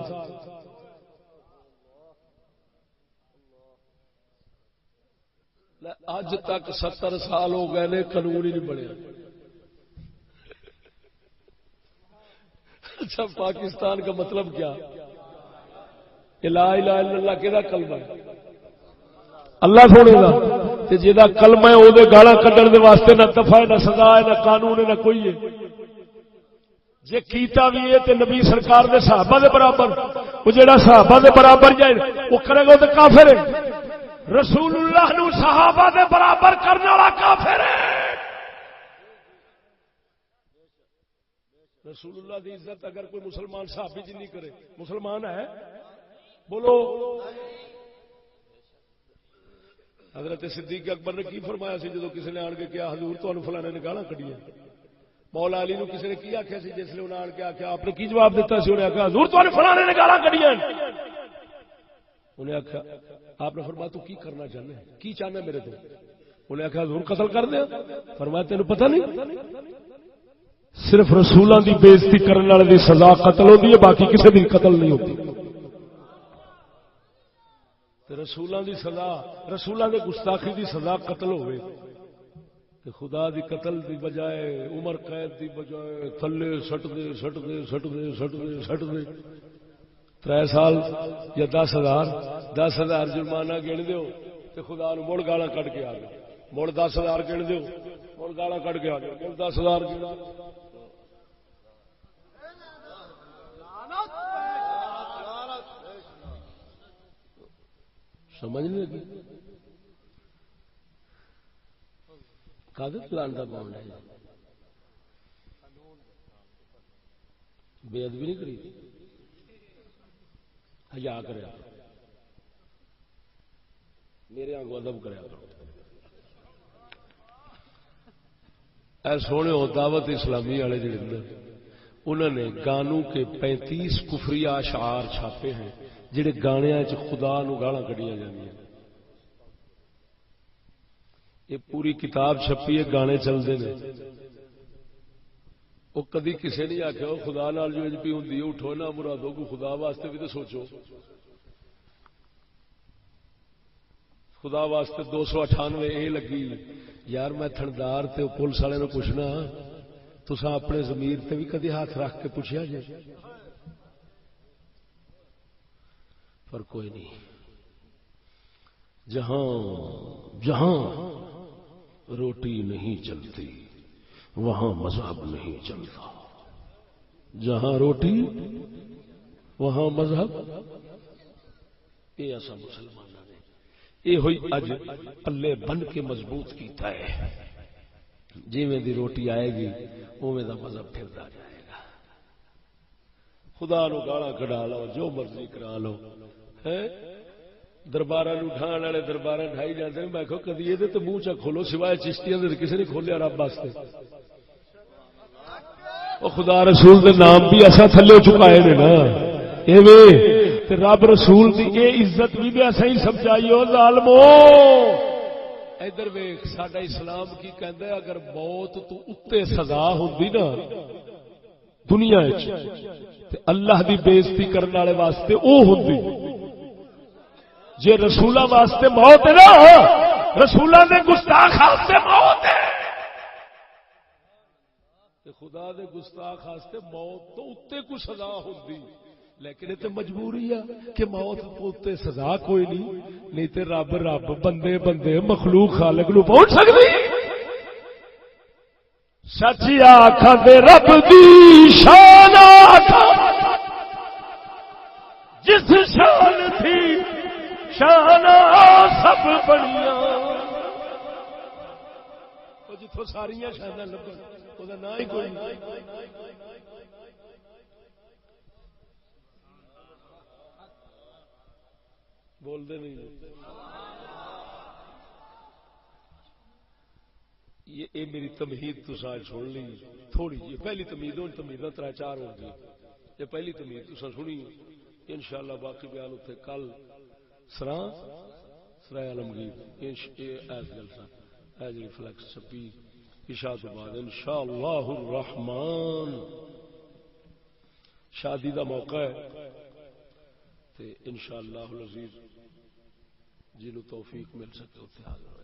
اج تک 70 سال ہو گئے نے قانون ہی نہیں بنیا. اچھا پاکستان کا مطلب کیا؟ لا الہ الا اللہ کہدا کلمہ ہے اللہ سونے دا تے جیدا کلمہ ہے او دے گالاں کڈن دے واسطے نہ دفعہ نہ سزا ہے نہ قانون ہے نہ کوئی ہے. جے کیتا بھی ہے تے نبی سرکار دے صحابہ دے برابر او جیڑا صحابہ دے برابر جائے او کرے گا تے کافر ہے. رسول اللہ نو صحابہ دے برابر کرنے والا کافر ہے. رسول اللہ دی عزت اگر کوئی مسلمان صحابی جی نہیں کرے مسلمان ہے؟ بولو. حضرت صدیق اکبر نے کی فرمایا سی جدو کسی نے آن کے کیا حضور تو فلانے نے گالاں کڈیاں؟ مولا علی نو کسی نے کی آخیا سی جس نے انہیں آن کے آخیا آپ نے کی جواب دیتا سی؟ انہیں آخیا حضور تو فلانے نے گالاں کڈیاں. انہیں آخیا آپ نے فرمایا تو کی کرنا چاہنا ہے کی چاہنا میرے تو؟ انہیں آخیا حضور قتل کر دیا. فرمایا تینوں پتہ نہیں صرف رسولاں دی بےزتی کرنے والے دی سزا قتل ہوتی ہے باقی کسی دی قتل نہیں ہوتی. رسولاں دی سزا رسولاں دے گستاخی دی سزا قتل ہوئے تے خدا دی قتل دی بجائے عمر قید دی بجائے تھلے سٹ دے 3 سال یا 10,000 جرمانہ گن دیو تے خدا نو مڑ گالاں کڈ کے آ گئے. مڑ 10,000 گن دیو مڑ گالاں کڈ کے آ گئے. مڑ 10,000 سمجھ نہیں لگی کدے چلانا پاؤں ہے بے ادبی نہیں کری حیا کریا میرے آنگو ادب کریا اے سونے ہو دعوت اسلامی والے جڑے انہوں نے گانوں کے 35 کفریہ اشعار چھاپے ہیں جڑے گانیاں چ خدا نو گالاں کڈیاں جاندیاں. یہ پوری کتاب چھپی ہے گانے چلتے ہیں. وہ کدی کسی نہیں آخیا وہ خدا نال جو پی ہوں اٹھو نہ مرادو کو خدا واسطے بھی تو سوچو. خدا واسطے 298 اے لگی یار میں تھندار تے پولیس والے نو پوچھنا تساں اپنے ضمیر تے بھی کدی ہاتھ رکھ کے پوچھیا جی؟ پر کوئی نہیں. جہاں روٹی نہیں چلتی وہاں مذہب نہیں چلتا. جہاں روٹی وہاں مذہب. یہ ایسا مسلمانوں نے یہ ہوئی اج پلے بن کے مضبوط کیتا ہے. جیویں دی روٹی آئے گی اوویں دا مذہب پھردا جائے گا. خدا نو گالاں کڈا لو جو مرضی کرا لو. دربار ڈھان والے دربار ڈھائی جاتے ہیں. میں کدی یہ تو منہ چا کھولو سوائے چشتیاں دے کسی نے کھولیا رب واسطے. وہ خدا رسول دے نام بھی ایسا تھلے چکائے نے نا تے رب رسول دی اے عزت بھی ایسا ہی سمجھائی ہو ظالمو. ادھر ویکھ ساڈا اسلام کی کہندا ہے اگر موت تو اتے سزا ہوندی نا دنیا وچ تے اللہ دی بےزتی کرنے والے واسطے او ہوندی. جے رسولاں واسطے موت ہے نا، رسولاں دے گستاخ واسطے موت ہے، خدا دے گستاخ واسطے موت تو اتنے کو سزا ہوندی، لیکن یہ تو مجبوری ہے کہ موت اتنے سزا کوئی نہیں تے رب رب بندے بندے مخلوق خالق نو پہنچ سکتی. سچی آکھاں تے رب دی شان آکھاں جس شان تھی شان سب بڑیاں، جتوں ساریاں شاناں لبن وہ نہ ہی کوئی بول دے نہیں. یہ میری تمہید تو ساتھ چھوڑ لی تھوڑی جی، پہلی تمہید ہوں، تمہیداں 3-4 ہو گئی، یہ پہلی تمہید تو سنی. انشاءاللہ باقی بیان اتنے کل سرائے عالمگیر جلسہ جی فلیکس 26 عشاء تو بعد انشاءاللہ الرحمن شادی دا موقع ہے تے انشاءاللہ العزیز جنوں توفیق مل سکے اتنے حاضر